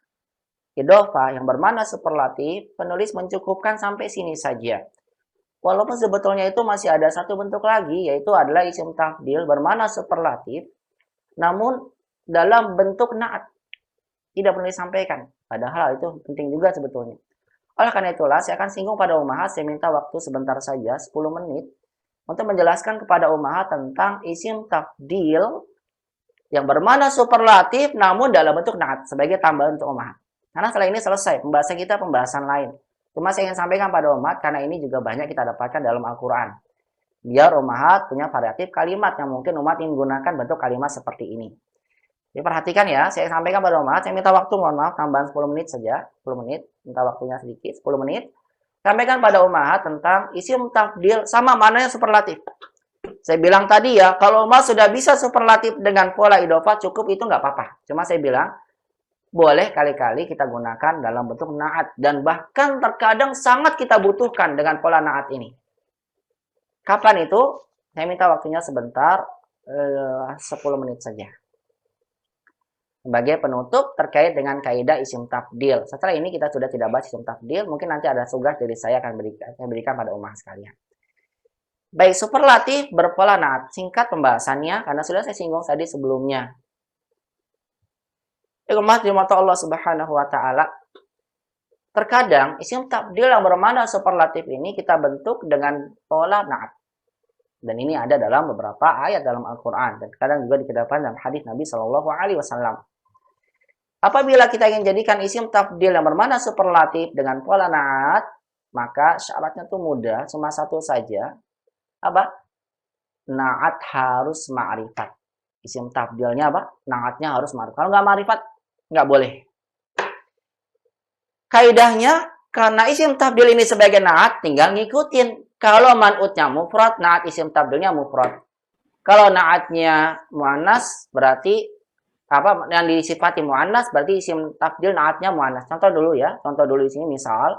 idhofah yang bermakna superlatif, penulis mencukupkan sampai sini saja. Walaupun sebetulnya itu masih ada satu bentuk lagi, yaitu adalah isim tafdil bermakna superlatif, namun dalam bentuk na'at. Tidak perlu disampaikan. Padahal itu penting juga sebetulnya. Oleh karena itulah, saya akan singgung pada ummahat, saya minta waktu sebentar saja, 10 menit, untuk menjelaskan kepada ummahat tentang isim tafdil yang bermakna superlatif, namun dalam bentuk na'at, sebagai tambahan untuk ummahat. Karena setelah ini selesai, pembahasan kita pembahasan lain. Cuma saya ingin sampaikan pada umat, karena ini juga banyak kita dapatkan dalam Al-Quran. Biar ummahat punya variatif kalimat yang mungkin umat ingin gunakan bentuk kalimat seperti ini. Jadi perhatikan ya, saya sampaikan pada umat, saya minta waktu, mohon maaf, tambahan 10 menit saja. 10 menit, minta waktunya sedikit, 10 menit. Sampaikan pada umat tentang isim tafdil sama maknanya superlatif. Saya bilang tadi ya, kalau umat sudah bisa superlatif dengan pola idhofah, cukup itu nggak apa-apa. Cuma saya bilang, boleh kali-kali kita gunakan dalam bentuk na'at. Dan bahkan terkadang sangat kita butuhkan dengan pola na'at ini. Kapan itu? Saya minta waktunya sebentar, 10 menit saja. Sebagai penutup terkait dengan kaidah isim tafdil. Setelah ini kita sudah tidak bahas isim tafdil, mungkin nanti ada tugas dari saya akan berikan pada umat sekalian. Baik, superlatif berpola na'at. Singkat pembahasannya, karena sudah saya singgung tadi sebelumnya. Umat dimata Allah Subhanahu wa taala. Terkadang isim tafdil yang bermakna superlatif ini kita bentuk dengan pola na'at. Dan ini ada dalam beberapa ayat dalam Al-Quran. Dan kadang juga diketahui dalam hadis Nabi Shallallahu Alaihi Wasallam. Apabila kita ingin jadikan isim tafdil yang bermakna superlatif dengan pola na'at, maka syaratnya itu mudah, cuma satu saja. Apa? Na'at harus ma'rifat. Isim tafdilnya apa? Na'atnya harus ma'rifat. Kalau nggak ma'rifat, nggak boleh. Kaidahnya, karena isim tafdil ini sebagai na'at, tinggal ngikutin. Kalau man'utnya mufrad, na'at isim tafdilnya mufrad. Kalau na'atnya mu'annas, berarti apa yang disifati mu'annas, berarti isim tafdil na'atnya mu'annas. Contoh dulu ya, contoh dulu di sini misal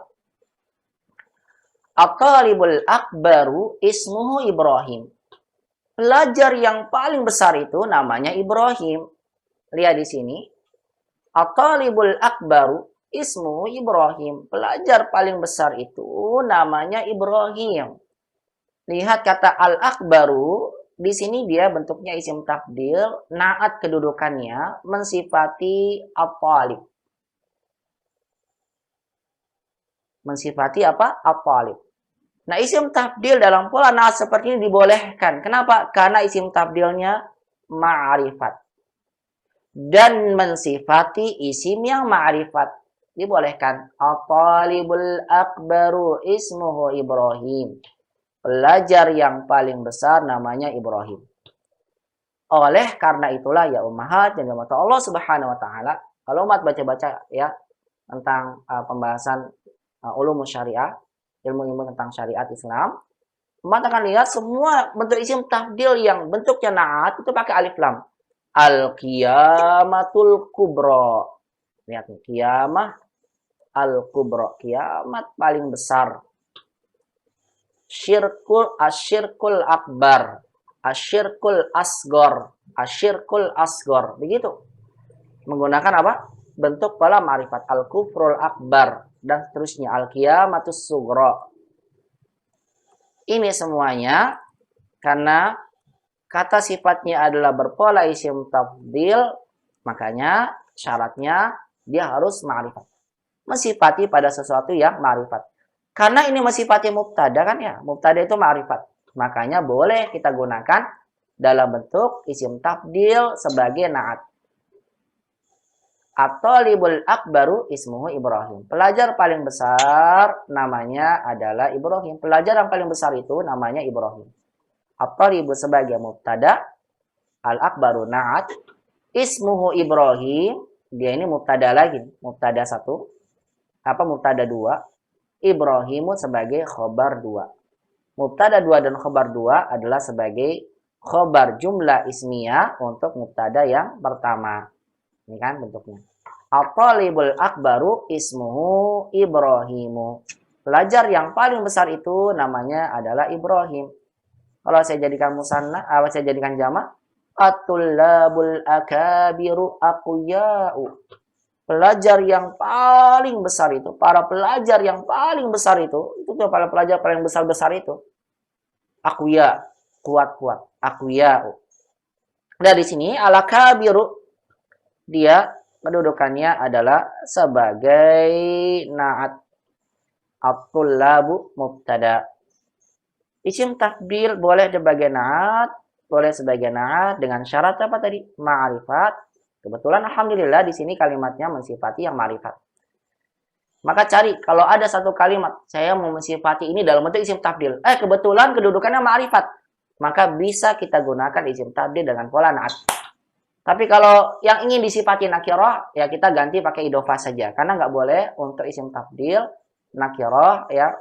At-talibul akbaru ismuhu Ibrahim. Pelajar yang paling besar itu namanya Ibrahim. Lihat di sini. At-talibul akbaru ismuhu Ibrahim. Pelajar paling besar itu namanya Ibrahim. Lihat kata al-akbaru, di sini dia bentuknya isim tafdil, na'at kedudukannya mensifati at-talib. Mensifati apa? At-talib. Nah, isim tabdil dalam pola na'at seperti ini dibolehkan. Kenapa? Karena isim tabdilnya ma'rifat. Dan mensifati isim yang ma'rifat. Dibolehkan. At-talibul akbaru ismuhu Ibrahim. Pelajar yang paling besar namanya Ibrahim. Oleh karena itulah ya ummahat dan umat Allah Subhanahu wa taala, kalau umat baca-baca ya tentang pembahasan ulum syariah, ilmu-ilmu tentang syariat Islam, umat akan lihat semua bentuk isim tabdil yang bentuknya na'at itu pakai alif lam. Al-qiyamatul kubra. Lihat nih, qiyamah al-kubra, kiamat paling besar. Asyirkul akbar, asyirkul asgor, asyirkul asgor. Begitu. Menggunakan apa? Bentuk pola ma'rifat. Al-kufrul akbar. Dan seterusnya. Al-qiyamatus sugro. Ini semuanya karena kata sifatnya adalah berpola isim tabdil. Makanya syaratnya dia harus ma'rifat. Mensifati pada sesuatu yang ma'rifat. Karena ini mensifati mubtada kan ya. Mubtada itu ma'rifat. Makanya boleh kita gunakan dalam bentuk isim tabdil sebagai na'at. At-talibul akbaru ismuhu Ibrahim. Pelajar paling besar namanya adalah Ibrahim. Pelajar yang paling besar itu namanya Ibrahim. At-talibu sebagai mubtada. Al-akbaru na'at. Ismuhu Ibrahim. Dia ini mubtada lagi. Mubtada 1. Mubtada 2. Ibrahimu sebagai khobar 2. Mubtada 2 dan khobar 2 adalah sebagai khobar jumlah ismiyah untuk mubtada yang pertama. Ini kan bentuknya. At-talibul akbaru ismuhu Ibrahimu. Pelajar yang paling besar itu namanya adalah Ibrahim. Kalau saya jadikan musanna, saya jadikan jamak, at-tullabul akabiru aqya'u. Pelajar yang paling besar itu, para pelajar yang paling besar itu tuh para pelajar paling besar-besar itu. Aqya, kuat-kuat. Aqya. Dari sini al-akabiru dia kedudukannya adalah sebagai na'at. At-tullabu mubtada. Isim tabdil boleh sebagai na'at, boleh sebagai na'at dengan syarat apa tadi? Ma'rifat. Kebetulan alhamdulillah di sini kalimatnya mensifati yang ma'rifat. Maka cari kalau ada satu kalimat saya mau mensifati ini dalam bentuk isim tabdil. Kebetulan kedudukannya ma'rifat. Maka bisa kita gunakan isim tabdil dengan pola na'at. Tapi kalau yang ingin disifati nakirah, ya kita ganti pakai idhofah saja. Karena nggak boleh untuk isim tabdil nakirah ya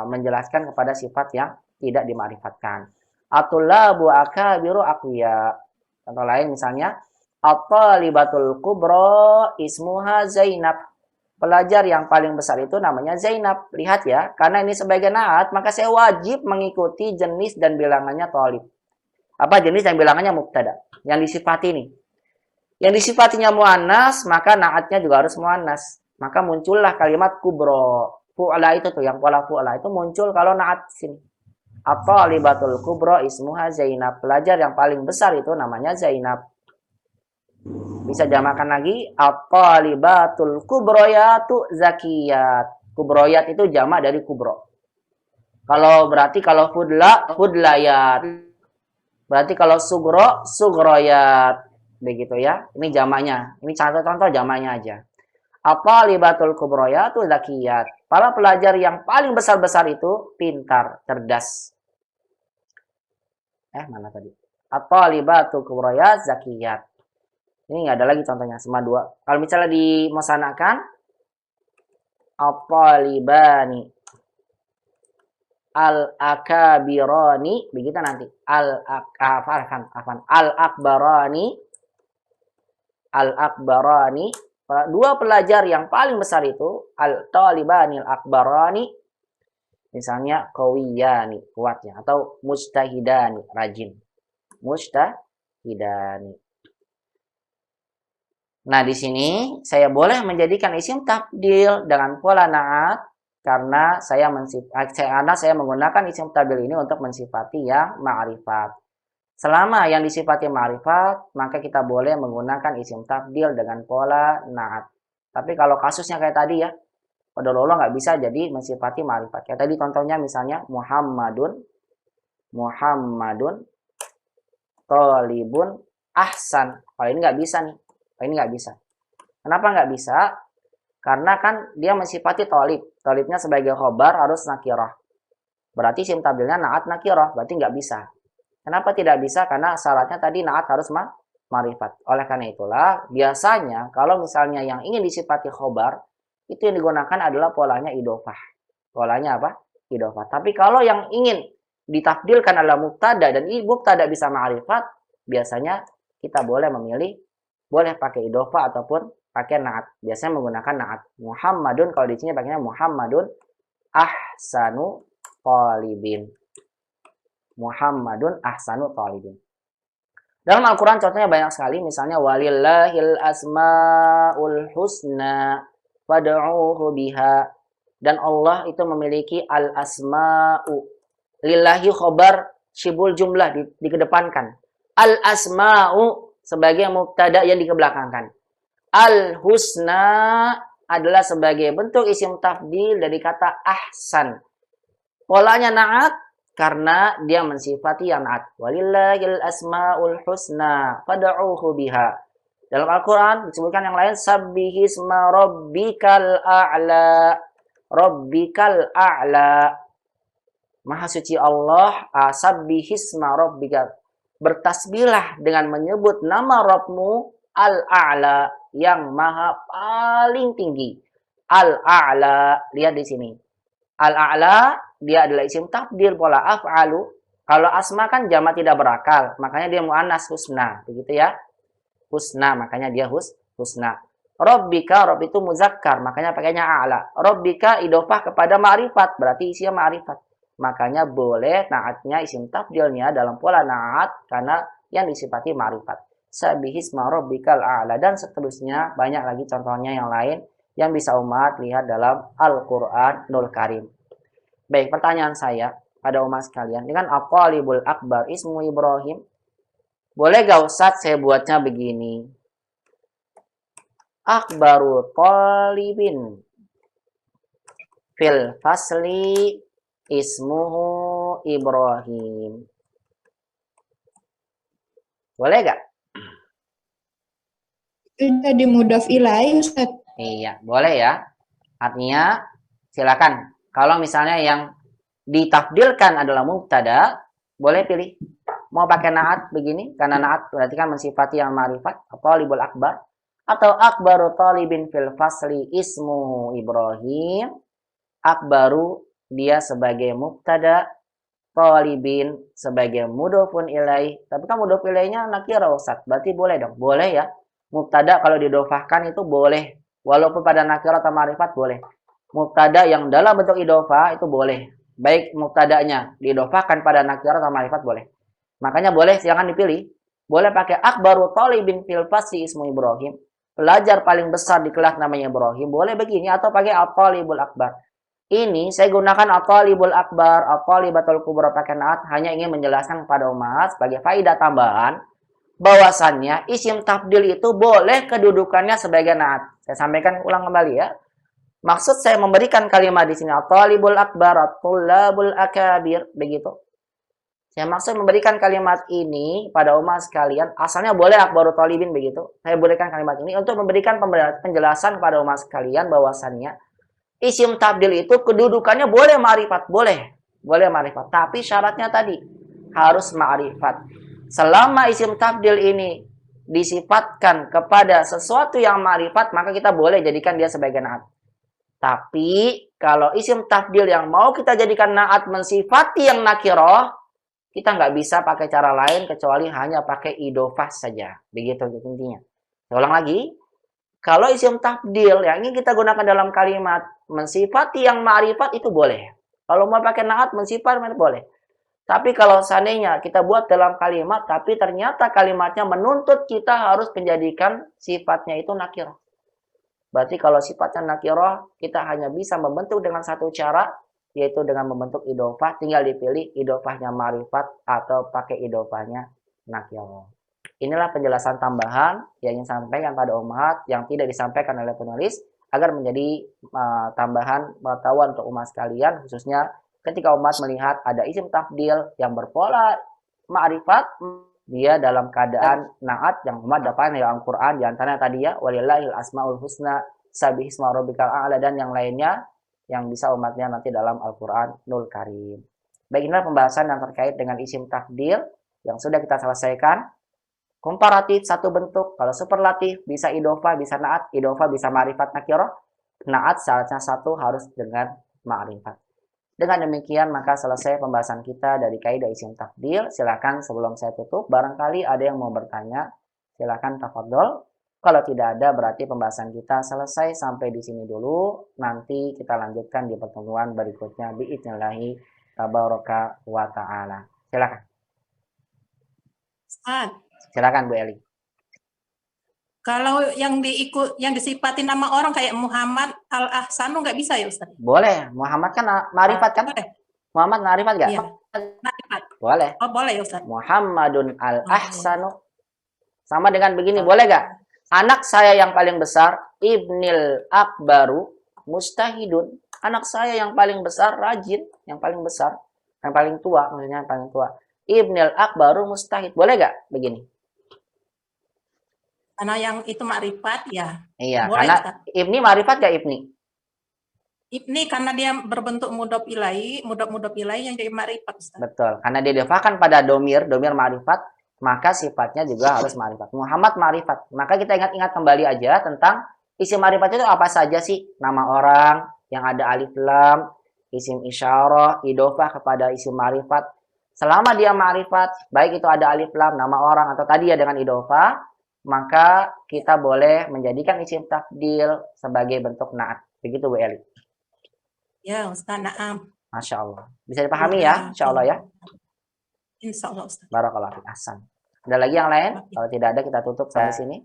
menjelaskan kepada sifat yang tidak dima'rifatkan. At-tullabu akabiru aqya. Contoh lain misalnya at-talibatul kubra ismuha Zainab. Pelajar yang paling besar itu namanya Zainab. Lihat ya, karena ini sebagai na'at, maka saya wajib mengikuti jenis dan bilangannya talib. Apa jenis dan bilangannya mubtada? Yang disifati ini. Yang disifatinya muannas, maka na'atnya juga harus muannas. Maka muncullah kalimat kubra. Fu'la itu tuh, yang pola fu'la itu muncul kalau na'at sini. At-talibatul kubra ismuha Zainab. Pelajar yang paling besar itu namanya Zainab. Bisa jamakan lagi. At-talibatul kubroyatu zakiyat. Kubroyat itu jamak dari kubro. Kalau fudlayat. Berarti kalau sugro, sugroyat. Begitu ya. Ini jamaknya. Ini contoh-contoh jamaknya aja. At-talibatul kubroyatu zakiyat. Para pelajar yang paling besar-besar itu pintar, cerdas. Mana tadi? At-talibatul kubroyat zakiyat. Ini nggak ada lagi contohnya, sama 2. Kalau misalnya dimusanakan, at-talibani, al-akabirani, begitu nanti. Al-akbarani, 2 pelajar yang paling besar itu, al-talibani, al-akbarani, misalnya qawiyani, kuatnya, atau mujtahidani, rajin. Mujtahidani. Nah, di sini saya boleh menjadikan isim tabdil dengan pola na'at karena saya menggunakan isim tabdil ini untuk mensifati yang ma'rifat. Selama yang disifati ma'rifat, maka kita boleh menggunakan isim tabdil dengan pola na'at. Tapi kalau kasusnya kayak tadi ya, Qadarullah nggak bisa jadi mensifati ma'rifat. Kayak tadi contohnya misalnya Muhammadun thalibun ahsan. Kalau ini nggak bisa nih. Kalau ini nggak bisa. Kenapa nggak bisa? Karena kan dia mensifati thalib. Thalibnya sebagai khobar harus nakirah. Berarti isim tabdilnya na'at nakirah. Berarti nggak bisa. Kenapa tidak bisa? Karena syaratnya tadi na'at harus ma'rifat. Oleh karena itulah, biasanya kalau misalnya yang ingin disifati khobar, itu yang digunakan adalah polanya idofah. Polanya apa? Idofah. Tapi kalau yang ingin ditafdilkan adalah mubtada dan mubtada bisa ma'rifat, biasanya kita boleh memilih, boleh pakai idofah ataupun pakai na'at. Biasanya menggunakan na'at. Muhammadun, kalau di sini pakainya Muhammadun ahsanu thalibin. Muhammadun ahsanu thalibin. Dalam Al-Quran contohnya banyak sekali. Misalnya walillahil asma'ul husna fad'uhu biha. Dan Allah itu memiliki al-asma'u. Lillahi khobar syibul jumlah dikedepankan. Al-asma'u sebagai mubtada yang dikebelakangkan. Al-husna adalah sebagai bentuk isim tafdil dari kata ahsan. Polanya na'at karena dia mensifati yang na'at. Walillahil asma'ul husna fad'uhu biha. Dalam Al-Quran disebutkan yang lain, sabbihisma rabbikal a'la. Rabbikal a'la. Maha suci Allah, sabbihisma rabbika. Bertasbihlah dengan menyebut nama Rabbmu al-a'la, yang maha paling tinggi. Al-a'la, lihat di sini. Al-a'la dia adalah isim tafdil pola af'alu. Kalau asma kan jamak tidak berakal, makanya dia muannas husna, begitu ya. Husna, makanya dia husna. Rabbika, Rabb itu muzakkar, makanya pakainya a'la. Rabbika idofah kepada ma'rifat, berarti isinya ma'rifat. Makanya boleh na'atnya isim tafdilnya dalam pola na'at karena yang disifati ma'rifat. Sabihisma rabbikal a'la dan seterusnya, banyak lagi contohnya yang lain yang bisa umat lihat dalam Al-Qur'anul Karim. Baik, pertanyaan saya pada umat sekalian, ini kan At-Talibul Akbar ismu Ibrahim. Boleh gak Ustadz saya buatnya begini? Akbaru talibin fil fasli ismuhu Ibrahim. Boleh gak? Itu jadi mudhaf ilaih, Ustaz. Iya, boleh ya. Artinya, silakan. Kalau misalnya yang ditafdilkan adalah mubtada, boleh pilih. Mau pakai na'at begini, karena na'at berarti kan mensifati yang ma'rifat, At-Talibul Akbar. Atau akbaru talibin fil fasli ismuhu Ibrahim. Akbaru dia sebagai mubtada, talibin sebagai mudhofun ilaih. Tapi kan mudhof ilaihnya nakirah Ustaz. Berarti boleh dong. Boleh ya. Mubtada kalau didofahkan itu boleh. Walaupun pada nakirah atau ma'rifat boleh. Mubtada yang dalam bentuk idofah itu boleh. Baik mubtadanya didofahkan pada nakirah atau ma'rifat boleh. Makanya boleh, silakan dipilih. Boleh pakai akbaru talibin fil fasli ismu Ibrahim. Pelajar paling besar di kelas namanya Ibrahim. Boleh begini atau pakai at-talibul akbar. Ini saya gunakan at-talibul akbar, at-talibatul kubra pakai na'at hanya ingin menjelaskan kepada umat sebagai faidah tambahan bahwasannya isim tafdil itu boleh kedudukannya sebagai na'at. Saya sampaikan ulang kembali ya. Maksud saya memberikan kalimat di sini at-talibul akbar, at-tullabul akabir, begitu. Saya maksud memberikan kalimat ini pada umat sekalian, asalnya boleh akbaru talibin begitu. Saya berikan kalimat ini untuk memberikan penjelasan kepada umat sekalian bahwasannya isim tafdil itu kedudukannya boleh ma'rifat, boleh ma'rifat. Tapi syaratnya tadi harus ma'rifat. Selama isim tafdil ini disifatkan kepada sesuatu yang ma'rifat, maka kita boleh jadikan dia sebagai na'at. Tapi kalau isim tafdil yang mau kita jadikan na'at mensifati yang nakirah, kita nggak bisa pakai cara lain kecuali hanya pakai idofah saja. Begitu intinya. Saya ulang lagi. Kalau isim tafdil yang ingin kita gunakan dalam kalimat mensifati yang ma'rifat itu boleh. Kalau mau pakai na'at mensifat boleh. Tapi kalau seandainya kita buat dalam kalimat, tapi ternyata kalimatnya menuntut kita harus menjadikan sifatnya itu nakirah. Berarti kalau sifatnya nakirah, kita hanya bisa membentuk dengan satu cara, yaitu dengan membentuk idofah. Tinggal dipilih idofahnya ma'rifat atau pakai idofahnya nakirah. Inilah penjelasan tambahan yang ingin sampaikan pada umat yang tidak disampaikan oleh penulis. agar menjadi tambahan pengetahuan untuk umat sekalian, khususnya ketika umat melihat ada isim tafdil yang berpola ma'rifat, dia dalam keadaan naat yang umat dapatkan dari Al-Quran, diantaranya tadi ya, walillahil asmaul husna, sabbihisma rabbikal a'la, dan yang lainnya yang bisa umatnya nanti dalam Al-Quranul Karim. Baik, inilah pembahasan yang terkait dengan isim tafdil yang sudah kita selesaikan. Komparatif satu bentuk, kalau superlatif bisa idofah, bisa naat, idofah bisa ma'rifat nakirah, naat syaratnya satu harus dengan ma'rifat. Dengan demikian maka selesai pembahasan kita dari kaidah isim tafdil. Silakan sebelum saya tutup, barangkali ada yang mau bertanya, silakan tafadhol. Kalau tidak ada berarti pembahasan kita selesai sampai di sini dulu. Nanti kita lanjutkan di pertemuan berikutnya biidznillah tabaraka wa ta'ala. Silakan. Ustaz, Silakan Bu Eli. kalau yang disipatin nama orang kayak Muhammad Al-Ahsanu nggak bisa ya Ustaz? Boleh. Muhammad kan ma'rifat kan? Boleh. Muhammad ma'rifat nggak? Iya. Ma'rifat. Boleh. Oh, boleh ya Ustaz. Muhammadun al-ahsanu. Sama dengan begini, boleh nggak? Anak saya yang paling besar, Ibnil Akbaru mustahidun. Anak saya yang paling besar, rajin. Yang paling besar. Yang paling tua, maksudnya yang paling tua. Ibnil Akbaru mustahid. Boleh nggak begini? Karena yang itu ma'rifat ya. Iya, Boleh, karena Ustaz. Ibni ma'rifat nggak Ibni? Ibni karena dia berbentuk mudhof ilahi yang jadi ma'rifat Ustaz. Betul, karena dia didefakan pada domir ma'rifat, maka sifatnya juga harus ma'rifat. Muhammad ma'rifat. Maka kita ingat-ingat kembali aja tentang isim ma'rifat itu apa saja sih? Nama orang yang ada alif lam, isim isyarah, idofah kepada isim ma'rifat. Selama dia ma'rifat, baik itu ada alif lam, nama orang, atau tadi ya dengan idofah, maka kita boleh menjadikan isim tafdil sebagai bentuk naat. Begitu Bu Eli. Ya Ustaz, na'am. Masya Allah. Bisa dipahami ya, insya Allah ya. Insya Allah Ustaz. Barakallahu fiik. Ahsan. Ada lagi yang lain? Kalau tidak ada kita tutup sampai sini.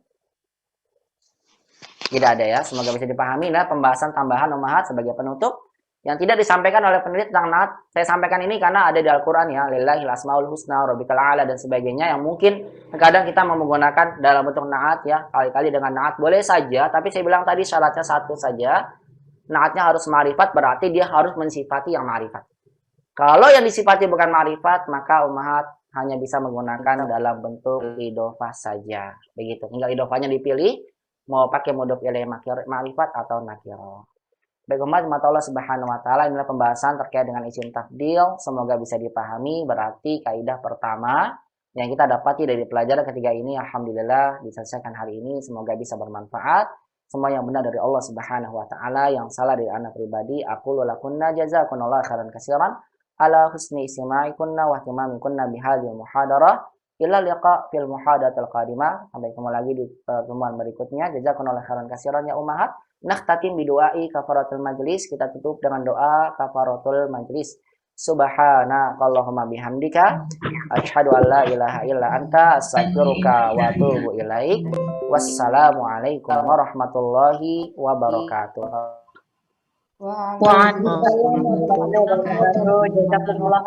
Tidak ada ya. Semoga bisa dipahami. Nah, pembahasan tambahan ummahat sebagai penutup yang tidak disampaikan oleh penulis tentang naat. Saya sampaikan ini karena ada di Al-Quran ya. Lillahil asmaul husna, rabbikal a'la, dan sebagainya. Yang mungkin kadang kita menggunakan dalam bentuk naat ya. Kali-kali dengan naat boleh saja. Tapi saya bilang tadi syaratnya satu saja. Naatnya harus ma'rifat, berarti dia harus mensifati yang ma'rifat. Kalau yang disifati bukan ma'rifat, maka ummahat hanya bisa menggunakan dalam bentuk idofah saja. Begitu. Tinggal idofahnya dipilih. Mau pakai mudhof ilaih ma'rifat atau nakirah. Baik umat Allah Subhanahu wa taala, inilah pembahasan terkait dengan isim tafdil. Semoga bisa dipahami. Berarti kaidah pertama yang kita dapati dari pelajaran ketiga ini, alhamdulillah diselesaikan hari ini. Semoga bisa bermanfaat. Semua yang benar dari Allah Subhanahu wa taala, yang salah dari anak pribadi. Aku lakunna jazakumullahu khairan katsiran ala husni istima'ikunna wa ihtimamikunna bihadhil muhadarah. Illa liqa fil muhadaratil qadimah. Sampai ketemu lagi di pertemuan berikutnya. Jazakumullahu khairan katsiran ya ummahat. Nakhtatim bidu'ai kafaratul majlis. Kita tutup dengan doa kafaratul majlis. Subhanakallahumma bihamdika asyhadu an la ilaha illa anta astaghfiruka wa atubu ilaik. Wassalamualaikum warahmatullahi wabarakatuh. Waalaikumsalam warahmatullahi wabarakatuh. Jazakumullah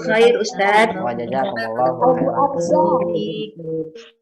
khair Ustaz. Wa jazakumullahu khairan.